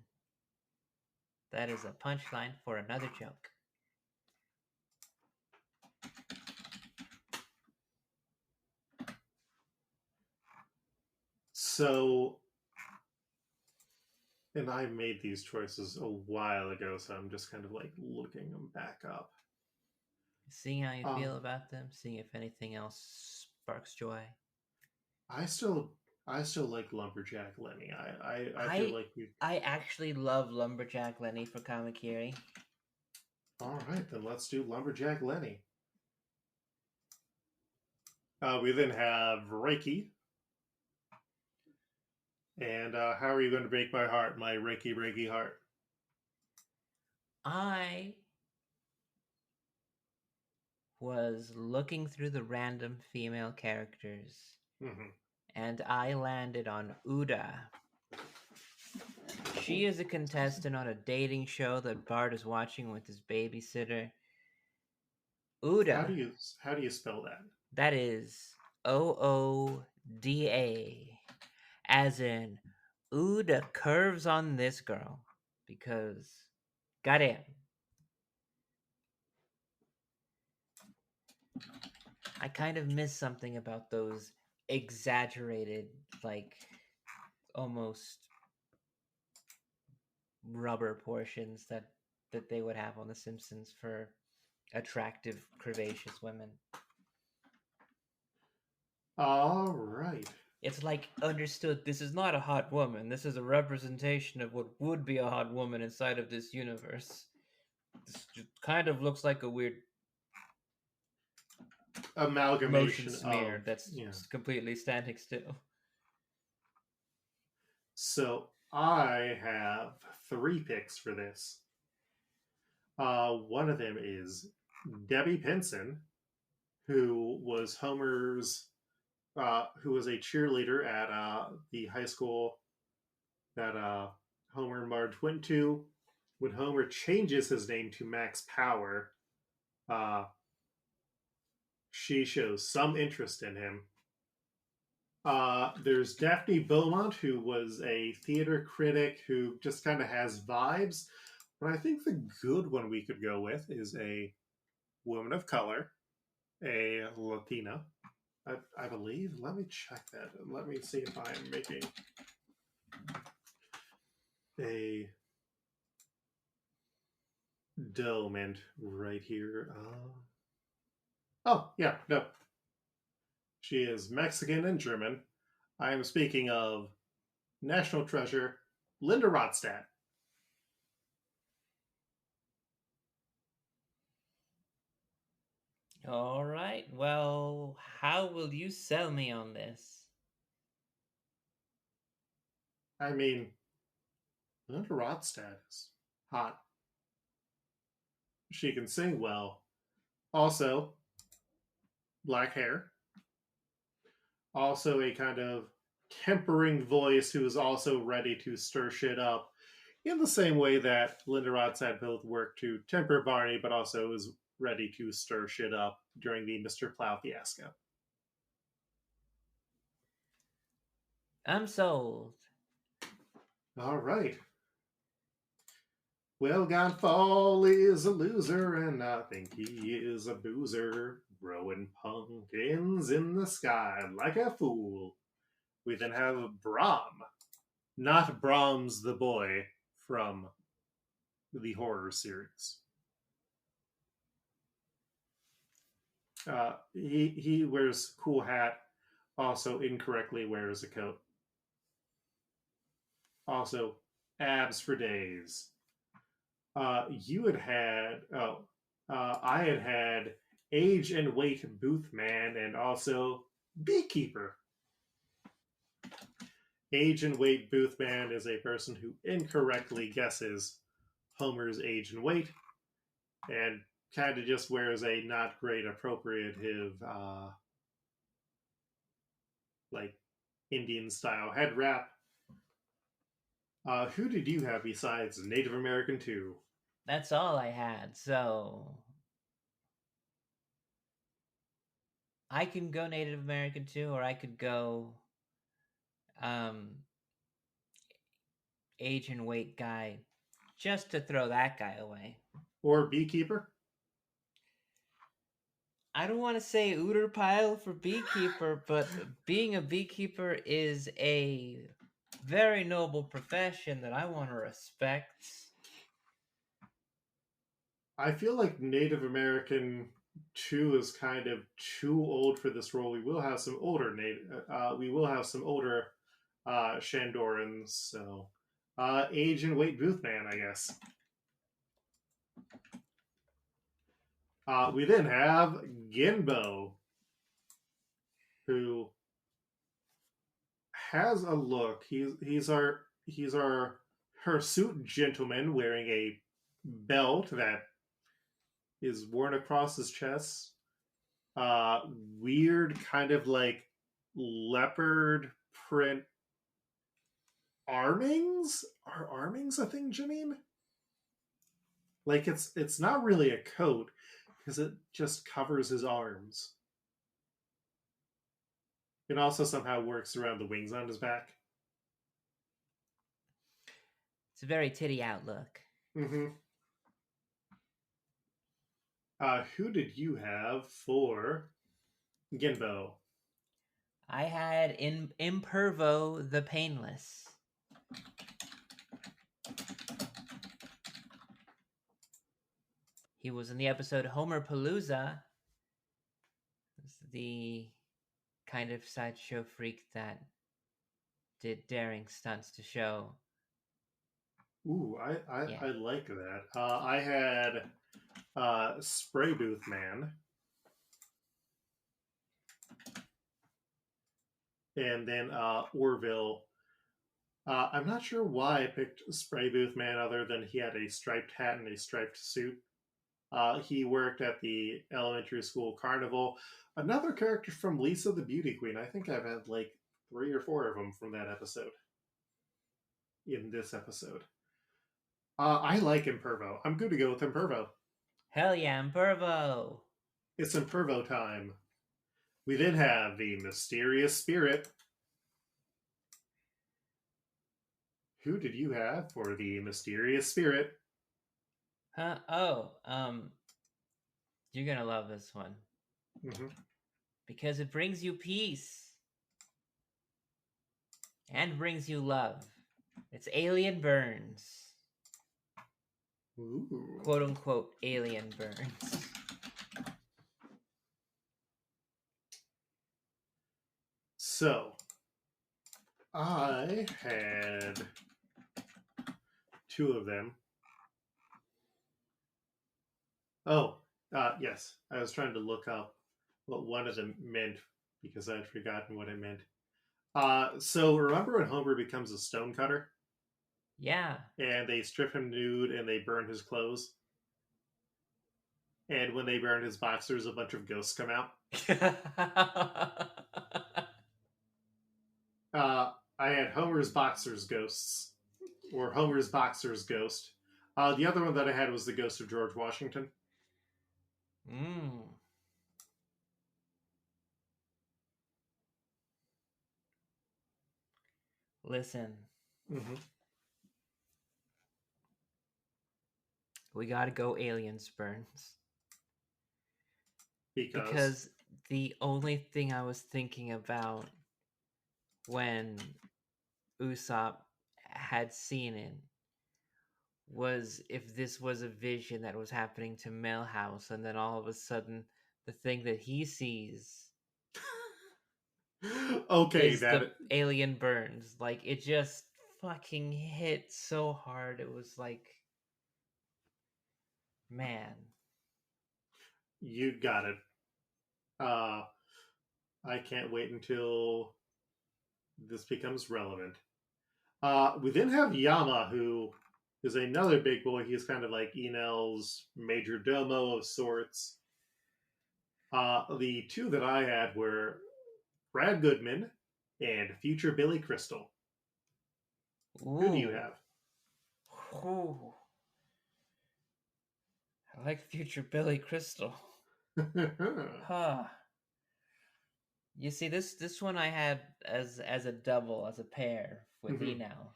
Speaker 2: That is a punchline for another joke.
Speaker 1: So, and I made these choices a while ago, so I'm just kind of like looking them back up.
Speaker 2: Seeing how you
Speaker 1: Um,
Speaker 2: feel about them, seeing if anything else sparks joy.
Speaker 1: I still I still like Lumberjack Lenny. I feel
Speaker 2: I
Speaker 1: like we.
Speaker 2: I actually love Lumberjack Lenny for Kamakiri.
Speaker 1: All right, then let's do Lumberjack Lenny. We then have Reiki. And how are you going to break my heart, my Reiki heart?
Speaker 2: I was looking through the random female characters,
Speaker 1: Mm-hmm.
Speaker 2: and I landed on Uda. She is a contestant on a dating show that Bart is watching with his babysitter. Uda,
Speaker 1: How do you spell that?
Speaker 2: that is Ooda, as in Uda curves on this girl because goddamn. I kind of miss something about those exaggerated, like almost rubber portions that they would have on The Simpsons for attractive, curvaceous women.
Speaker 1: All right.
Speaker 2: It's like understood this is not a hot woman. This is a representation of what would be a hot woman inside of this universe. This just kind of looks like a weird motion
Speaker 1: Amalgamation
Speaker 2: smear
Speaker 1: of,
Speaker 2: that's
Speaker 1: yeah.
Speaker 2: completely standing still.
Speaker 1: So I have 3 picks for this. One of them is Debbie Pinson, who was who was a cheerleader at the high school that Homer and Marge went to. When Homer changes his name to Max Power, uh, she shows some interest in him. There's Daphne Beaumont, who was a theater critic who just kind of has vibes. But I think the good one we could go with is a woman of color, a Latina, I believe. Let me check that. Let me see if I'm making a document right here. Oh, yeah, no. She is Mexican and German. I am speaking of national treasure, Linda Ronstadt.
Speaker 2: All right. Well, how will you sell me on this?
Speaker 1: I mean, Linda Ronstadt is hot. She can sing well. Also, black hair. Also, a kind of tempering voice who is also ready to stir shit up in the same way that Linda Ronstadt both worked to temper Barney, but also is ready to stir shit up during the Mr. Plow fiasco.
Speaker 2: I'm sold.
Speaker 1: All right. Well, Godfall is a loser, and I think he is a boozer, growing pumpkins in the sky like a fool. We then have Brahm, not Brahms the boy from the horror series. He wears a cool hat, also incorrectly wears a coat. Also, abs for days. You I had age and weight booth man and also beekeeper. Age and weight booth man is a person who incorrectly guesses Homer's age and weight and kind of just wears a not great appropriative like Indian style head wrap. Who did you have besides Native American 2?
Speaker 2: That's all I had. So I can go Native American too, or I could go um age and weight guy just to throw that guy away.
Speaker 1: Or beekeeper?
Speaker 2: I don't want to say Ooter pile for beekeeper, but being a beekeeper is a very noble profession that I want to respect.
Speaker 1: I feel like Native American 2 is kind of too old for this role. We will have some older we will have some older Shandorans, so age and weight booth man, I guess. We then have Ginbo, who has a look. He's our hirsute gentleman wearing a belt that is worn across his chest. Uh, Weird kind of like leopard print armings. Are armings a thing, Janine? Like it's not really a coat because it just covers his arms. It also somehow works around the wings on his back.
Speaker 2: It's a very titty outlook.
Speaker 1: Mm-hmm. Who did you have for Ginbo?
Speaker 2: I had Impervo the Painless. He was in the episode Homer Palooza. The kind of sideshow freak that did daring stunts to show.
Speaker 1: Ooh, I
Speaker 2: Yeah.
Speaker 1: I like that. I had Spray Booth Man, and then Orville. I'm not sure why I picked Spray Booth Man, other than he had a striped hat and a striped suit. He worked at the elementary school carnival. Another character from Lisa the Beauty Queen. I think I've had like 3 or 4 of them from that episode. In this episode, I like Impervo. I'm good to go with Impervo.
Speaker 2: Hell yeah, Impervo!
Speaker 1: It's Impervo time. We then have the mysterious spirit. Who did you have for the mysterious spirit?
Speaker 2: Huh? Oh, you're gonna love this one.
Speaker 1: Mm-hmm.
Speaker 2: Because it brings you peace. And brings you love. It's Alien Burns.
Speaker 1: Ooh.
Speaker 2: Quote unquote Alien Burns.
Speaker 1: So, I had 2 of them. Oh, yes. I was trying to look up what one of them meant because I'd forgotten what it meant. So remember when Homer becomes a stonecutter
Speaker 2: Yeah.
Speaker 1: and they strip him nude and they burn his clothes? And when they burn his boxers, a bunch of ghosts come out. I had Homer's boxers ghosts, or Homer's boxers ghost. The other one that I had was the ghost of George Washington.
Speaker 2: Mm. Listen,
Speaker 1: Mm-hmm.
Speaker 2: we gotta go Aliens Burns.
Speaker 1: Because
Speaker 2: Because the only thing I was thinking about when Usopp had seen it was if this was a vision that was happening to Millhouse, and then all of a sudden the thing that he sees
Speaker 1: okay,
Speaker 2: is the Alien Burns. Like, it just fucking hit so hard. It was like, man.
Speaker 1: you got it. I can't wait until this becomes relevant. We then have Yama, who is another big boy. He's kind of like Enel's major domo of sorts. The 2 that I had were Brad Goodman and future Billy Crystal. Who do you
Speaker 2: Ooh.
Speaker 1: have?
Speaker 2: Ooh. I like future Billy Crystal. Huh. You see, this one I had as a double, as a pair with
Speaker 1: Mhm.
Speaker 2: Enel.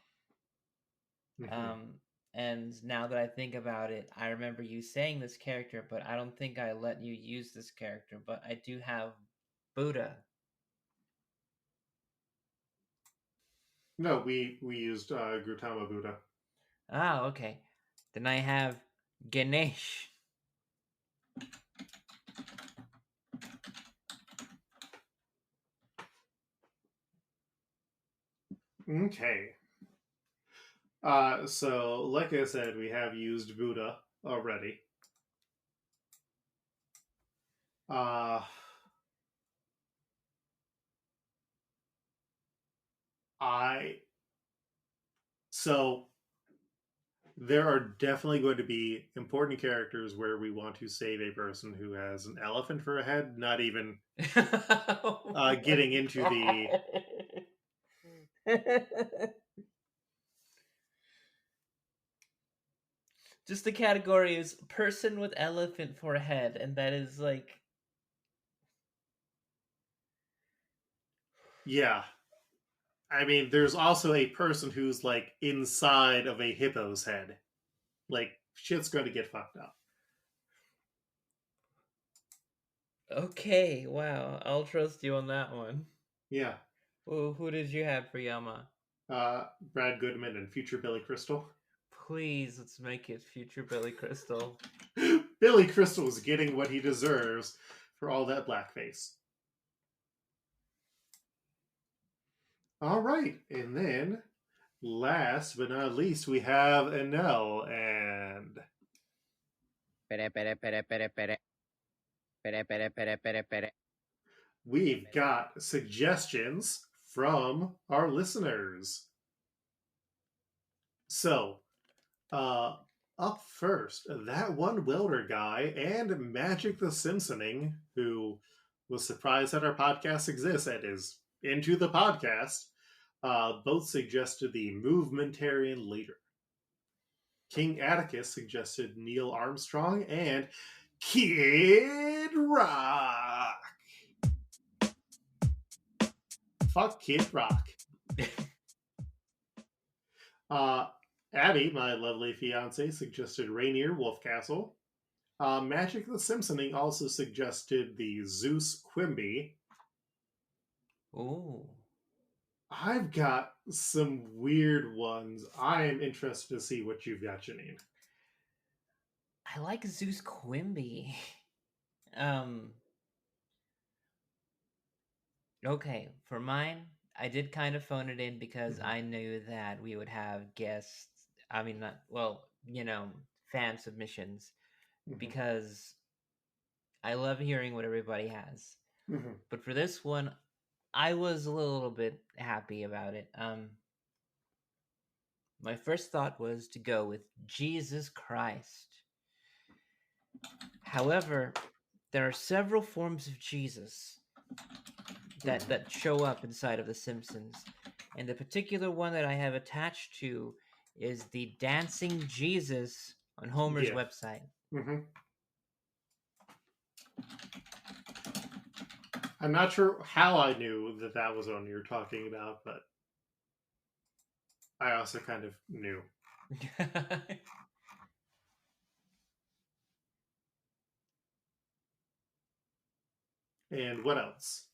Speaker 1: Mhm.
Speaker 2: And now that I think about it, I remember you saying this character, but I don't think I let you use this character. But I do have Buddha.
Speaker 1: No, we used Gautama Buddha.
Speaker 2: Ah, okay. Then I have Ganesh.
Speaker 1: Okay. So, like I said, we have used Buddha already. Uh, I so there are definitely going to be important characters where we want to save a person who has an elephant for a head, not even
Speaker 2: Oh
Speaker 1: getting into the.
Speaker 2: my Just the category is person with elephant for a head, and that is like,
Speaker 1: Yeah. I mean, there's also a person who's like inside of a hippo's head. Like, shit's going to get fucked up.
Speaker 2: okay, wow, I'll trust you on that one.
Speaker 1: Yeah.
Speaker 2: Well, who did you have for Yama?
Speaker 1: Brad Goodman and future Billy Crystal.
Speaker 2: Please, let's make it future Billy Crystal.
Speaker 1: Billy Crystal is getting what he deserves for all that blackface. All right, and then last but not least, we have Enel, and
Speaker 3: Pere, pere, pere, pere, pere. Pere, pere, pere, pere, pere.
Speaker 1: we've got suggestions from our listeners. So, uh, up first, that one welder guy and Magic the Simpsoning, who was surprised that our podcast exists and is into the podcast, both suggested the movementarian leader. King Atticus suggested Neil Armstrong and Kid Rock. Fuck Kid Rock. Uh, Abby, my lovely fiance, suggested Rainier Wolfcastle. Magic the Simpsoning also suggested the Zeus Quimby.
Speaker 2: Ooh.
Speaker 1: I've got some weird ones. I am interested to see what you've got, Janine.
Speaker 2: I like Zeus Quimby. um. Okay, for mine, I did kind of phone it in because I knew that we would have guests. I mean, not well, fan submissions because I love hearing what everybody has.
Speaker 1: Mm-hmm.
Speaker 2: But for this one, I was a little bit happy about it. My first thought was to go with Jesus Christ. However, there are several forms of Jesus that show up inside of The Simpsons, and the particular one that I have attached to is the Dancing Jesus on Homer's
Speaker 1: Yeah.
Speaker 2: website.
Speaker 1: Mm-hmm. I'm not sure how I knew that that was one you were talking about, but I also kind of knew. And what else?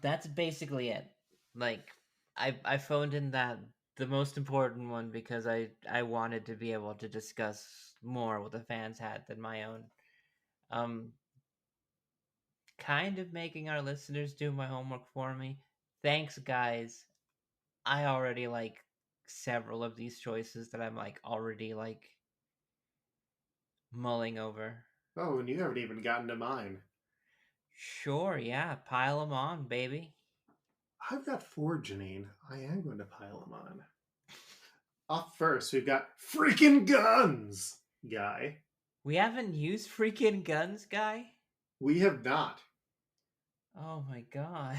Speaker 2: That's basically it. Like, I phoned in that the most important one because I wanted to be able to discuss more what the fans had than my own. Um, kind of making our listeners do my homework for me. Thanks, guys. I already like several of these choices that I'm like already like mulling over.
Speaker 1: Oh, and you haven't even gotten to mine.
Speaker 2: Sure, yeah, pile them on, baby.
Speaker 1: I've got four, Janine. I am going to pile them on. Up first, we've got freaking guns, guy.
Speaker 2: We haven't used freaking guns, guy?
Speaker 1: We have not.
Speaker 2: Oh my god.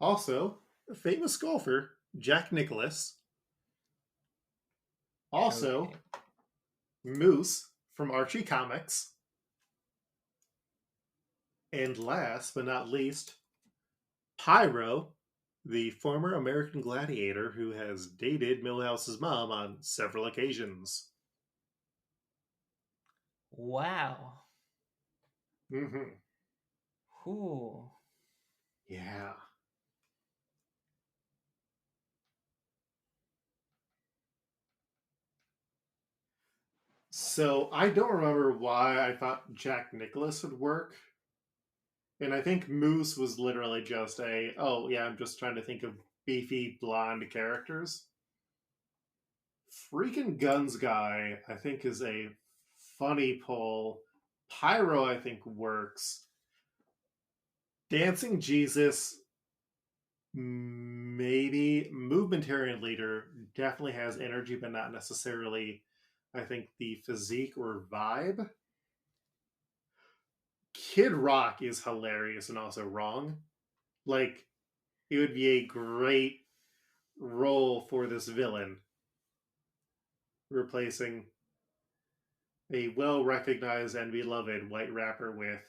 Speaker 1: Also, famous golfer Jack Nicklaus. Also,
Speaker 2: Okay.
Speaker 1: Moose from Archie Comics. And last but not least, Pyro, the former American gladiator who has dated Milhouse's mom on several occasions.
Speaker 2: Wow.
Speaker 1: Mm-hmm.
Speaker 2: Whew.
Speaker 1: Yeah. So I don't remember why I thought Jack Nicklaus would work. And I think Moose was literally just oh yeah, I'm just trying to think of beefy blonde characters. Freaking Guns Guy, I think, is a funny pull. Pyro, I think, works. Dancing Jesus, maybe. Movementarian leader definitely has energy, but not necessarily, I think, the physique or vibe. Kid Rock is hilarious and also wrong. Like, it would be a great role for this villain, replacing a well recognized and beloved white rapper with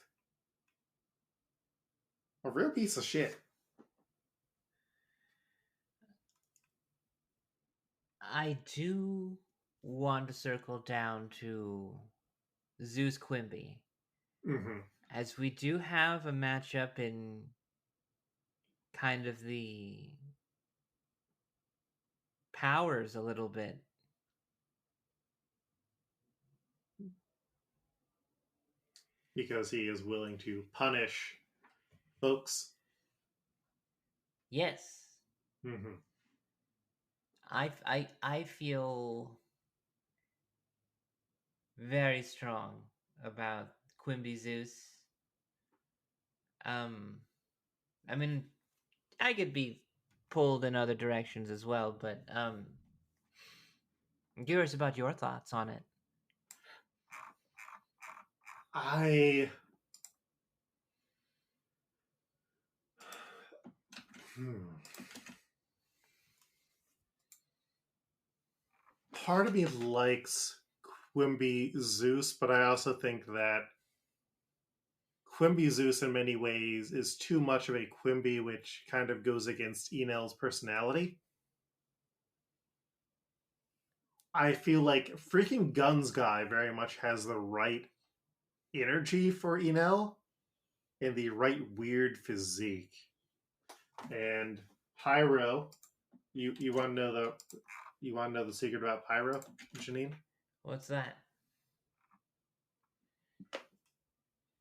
Speaker 1: a real piece of shit.
Speaker 2: I do want to circle down to Zeus Quimby,
Speaker 1: Mm-hmm.
Speaker 2: as we do have a matchup in kind of the powers a little bit.
Speaker 1: Because he is willing to punish folks.
Speaker 2: Yes.
Speaker 1: Mm-hmm.
Speaker 2: I feel very strong about Quimby Zeus. Um, I mean, I could be pulled in other directions as well, but I'm curious about your thoughts on it.
Speaker 1: I part of me likes Quimby Zeus, but I also think that Quimby Zeus in many ways is too much of a Quimby, which kind of goes against Enel's personality. I feel like freaking Guns Guy very much has the right energy for Enel and the right weird physique. And Pyro, you want to know the secret about Pyro, Janine?
Speaker 2: What's that?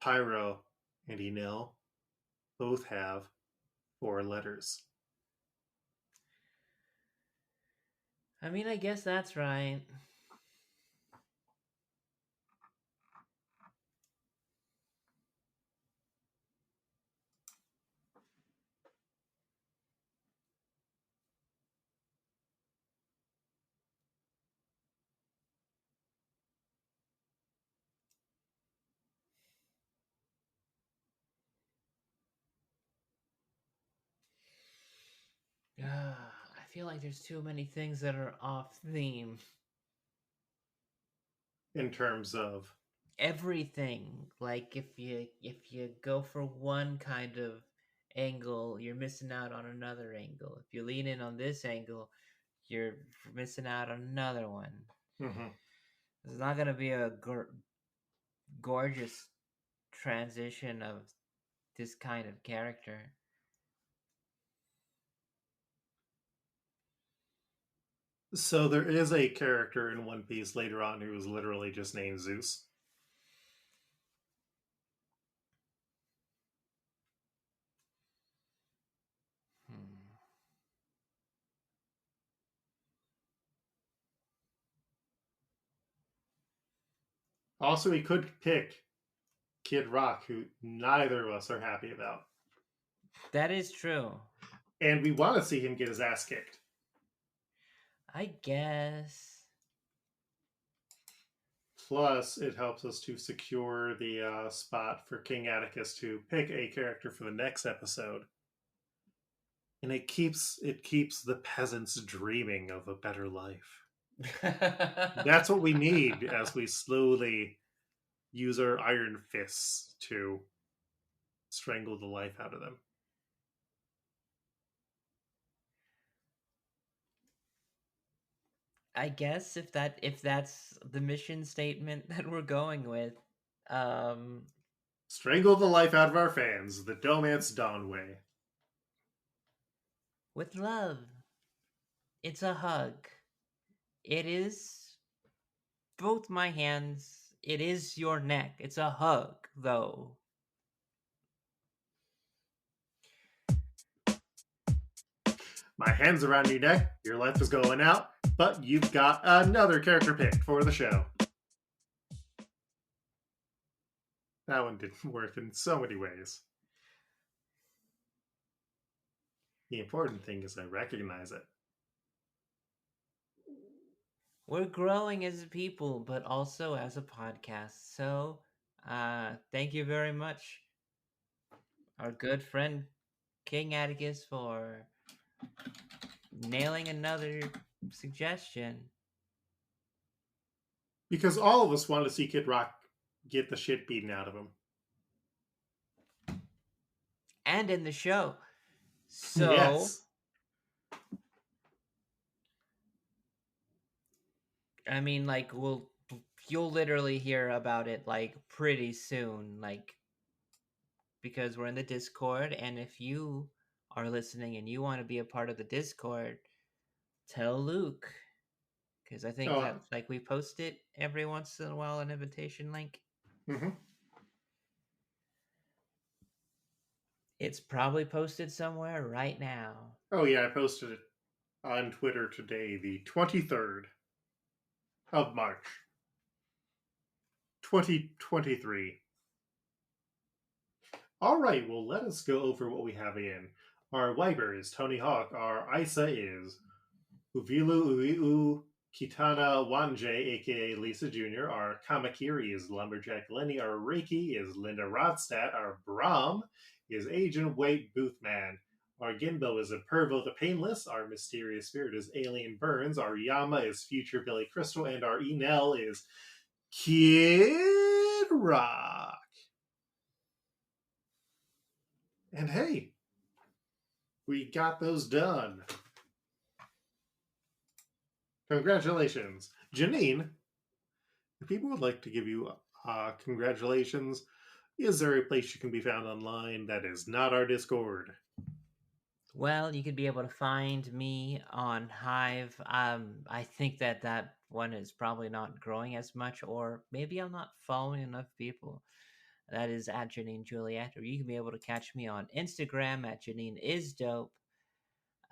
Speaker 1: Pyro and Enel both have 4 letters.
Speaker 2: I mean, I guess that's right. I feel like there's too many things that are off theme.
Speaker 1: In terms of
Speaker 2: Everything. Like if you go for one kind of angle, you're missing out on another angle. If you lean in on this angle, you're missing out on another one.
Speaker 1: mm-hmm.
Speaker 2: There's not gonna be a gorgeous transition of this kind of character.
Speaker 1: So there is a character in One Piece later on who is literally just named Zeus. Also, he could pick Kid Rock, who neither of us are happy about.
Speaker 2: That is true.
Speaker 1: And we want to see him get his ass kicked.
Speaker 2: I guess.
Speaker 1: Plus, it helps us to secure the spot for King Atticus to pick a character for the next episode. And it keeps the peasants dreaming of a better life. That's what we need as we slowly use our iron fists to strangle the life out of them.
Speaker 2: I guess if that's the mission statement that we're going with,
Speaker 1: strangle the life out of our fans, the DohMance Dawn way.
Speaker 2: With love. It's a hug. It is both my hands. It is your neck. It's a hug, though.
Speaker 1: My hand's around your neck, your life is going out, but you've got another character picked for the show. That one didn't work in so many ways. The important thing is I recognize it.
Speaker 2: We're growing as a people, but also as a podcast. So, thank you very much, our good friend King Atticus, for nailing another suggestion.
Speaker 1: Because all of us want to see Kid Rock get the shit beaten out of him.
Speaker 2: And in the show. So,
Speaker 1: yes.
Speaker 2: I mean, like, you'll literally hear about it, like, pretty soon, like, because we're in the Discord, and if you are listening and you want to be a part of the Discord, tell Luke, because I think that, like, we post it every once in a while, an invitation link.
Speaker 1: Mm-hmm.
Speaker 2: It's probably posted somewhere right now.
Speaker 1: Oh yeah, I posted it on Twitter today, the 23rd of March, 2023. All right, well, let us go over what we have in. Our Viper is Tony Hawk. Our Isa is Uvilu Uiu Kitana Wanje, aka Lisa Jr. Our Kamakiri is Lumberjack Lenny. Our Reiki is Linda Rodstadt. Our Brahm is Agent Wade Boothman. Our Gimbo is Impervo the Painless. Our Mysterious Spirit is Alien Burns. Our Yama is Future Billy Crystal. And our Enel is Kid Rock. And hey, we got those done. Congratulations. Janine, if people would like to give you congratulations, is there a place you can be found online that is not our Discord?
Speaker 2: Well, you could be able to find me on Hive. I think that one is probably not growing as much, or maybe I'm not following enough people. That is at Janine Juliet, or you can be able to catch me on Instagram at Janine is dope.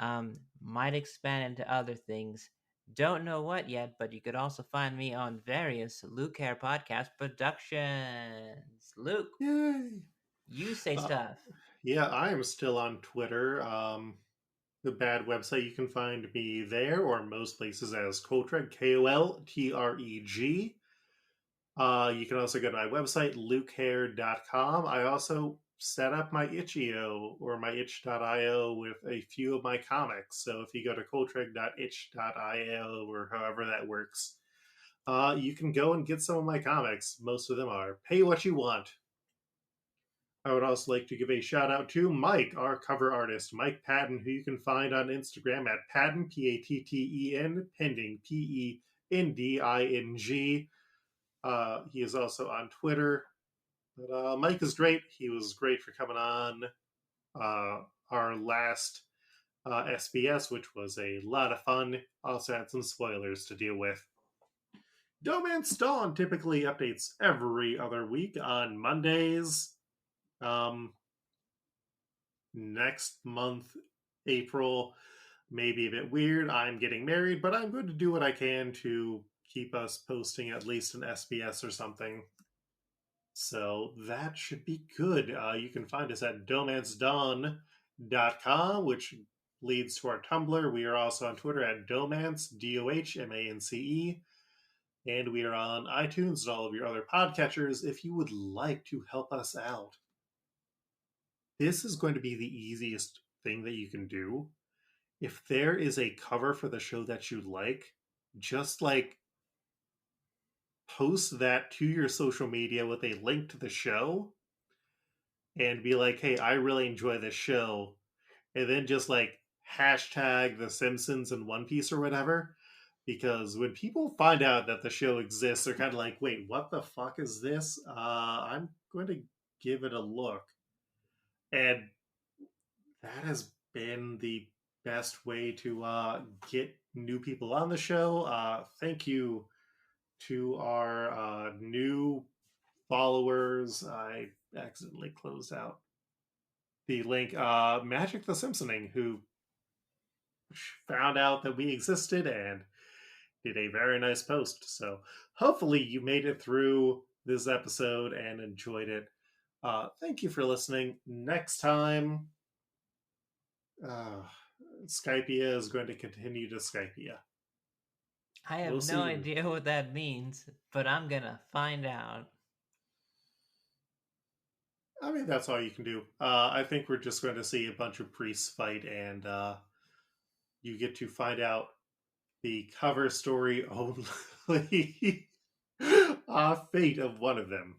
Speaker 2: Might expand into other things. Don't know what yet, but you could also find me on various Luke Hair podcast productions. Luke,
Speaker 1: Yay!
Speaker 2: you say stuff.
Speaker 1: Yeah, I am still on Twitter. The bad website, you can find me there or most places as Koltreg, Koltreg. You can also go to my website, lukehair.com. I also set up my itch.io or my itch.io with a few of my comics. So if you go to koltreg.itch.io or however that works, you can go and get some of my comics. Most of them are pay what you want. I would also like to give a shout out to Mike, our cover artist, Mike Patton, who you can find on Instagram at Patton, Patten, pending, Pending. He is also on Twitter. But Mike is great. He was great for coming on our last SBS, which was a lot of fun. Also had some spoilers to deal with. DohMance Dawn typically updates every other week on Mondays. Next month, April, may be a bit weird. I'm getting married, but I'm going to do what I can to keep us posting at least an SBS or something. So that should be good. You can find us at DohManceDawn.com, which leads to our Tumblr. We are also on Twitter at DohMance, DohMance. And we are on iTunes and all of your other podcatchers if you would like to help us out. This is going to be the easiest thing that you can do. If there is a cover for the show that you like, just post that to your social media with a link to the show and be like, hey, I really enjoy this show. And then just hashtag the Simpsons and One Piece or whatever. Because when people find out that the show exists, they're kind of like, wait, what the fuck is this? I'm going to give it a look. And that has been the best way to get new people on the show. Thank you to our new followers. I accidentally closed out the link. Magic the Simpsoning, who found out that we existed and did a very nice post. So hopefully you made it through this episode and enjoyed it. Thank you for listening. Next time, Skypea is going to continue to Skypea.
Speaker 2: I have no idea what that means, but I'm gonna find out.
Speaker 1: I mean, that's all you can do. I think we're just going to see a bunch of priests fight, and you get to find out the cover story only fate of one of them.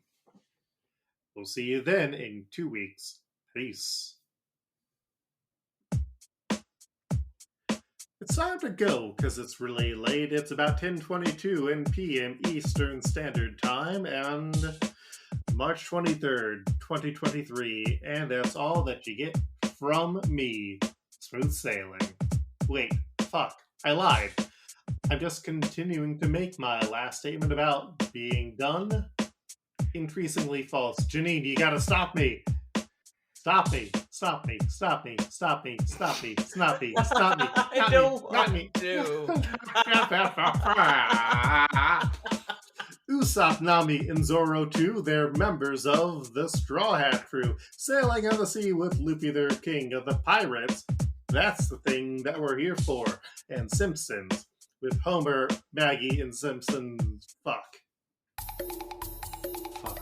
Speaker 1: We'll see you then in 2 weeks. Peace. It's time to go, because it's really late. It's about 10:22 p.m. Eastern Standard Time, and March 23rd, 2023, and that's all that you get from me. Smooth sailing. Wait, fuck, I lied. I'm just continuing to make my last statement about being done increasingly false. Janine, you gotta stop me. Stop me. Stop me, stop me, stop me, stop me, stop me, stop me,
Speaker 2: I don't
Speaker 1: stop me. Usopp, Nami, and Zoro too, they're members of the Straw Hat Crew, sailing on the sea with Luffy, their king of the pirates. That's the thing that we're here for. And Simpsons, with Homer, Maggie, and Simpsons. Fuck. Fuck.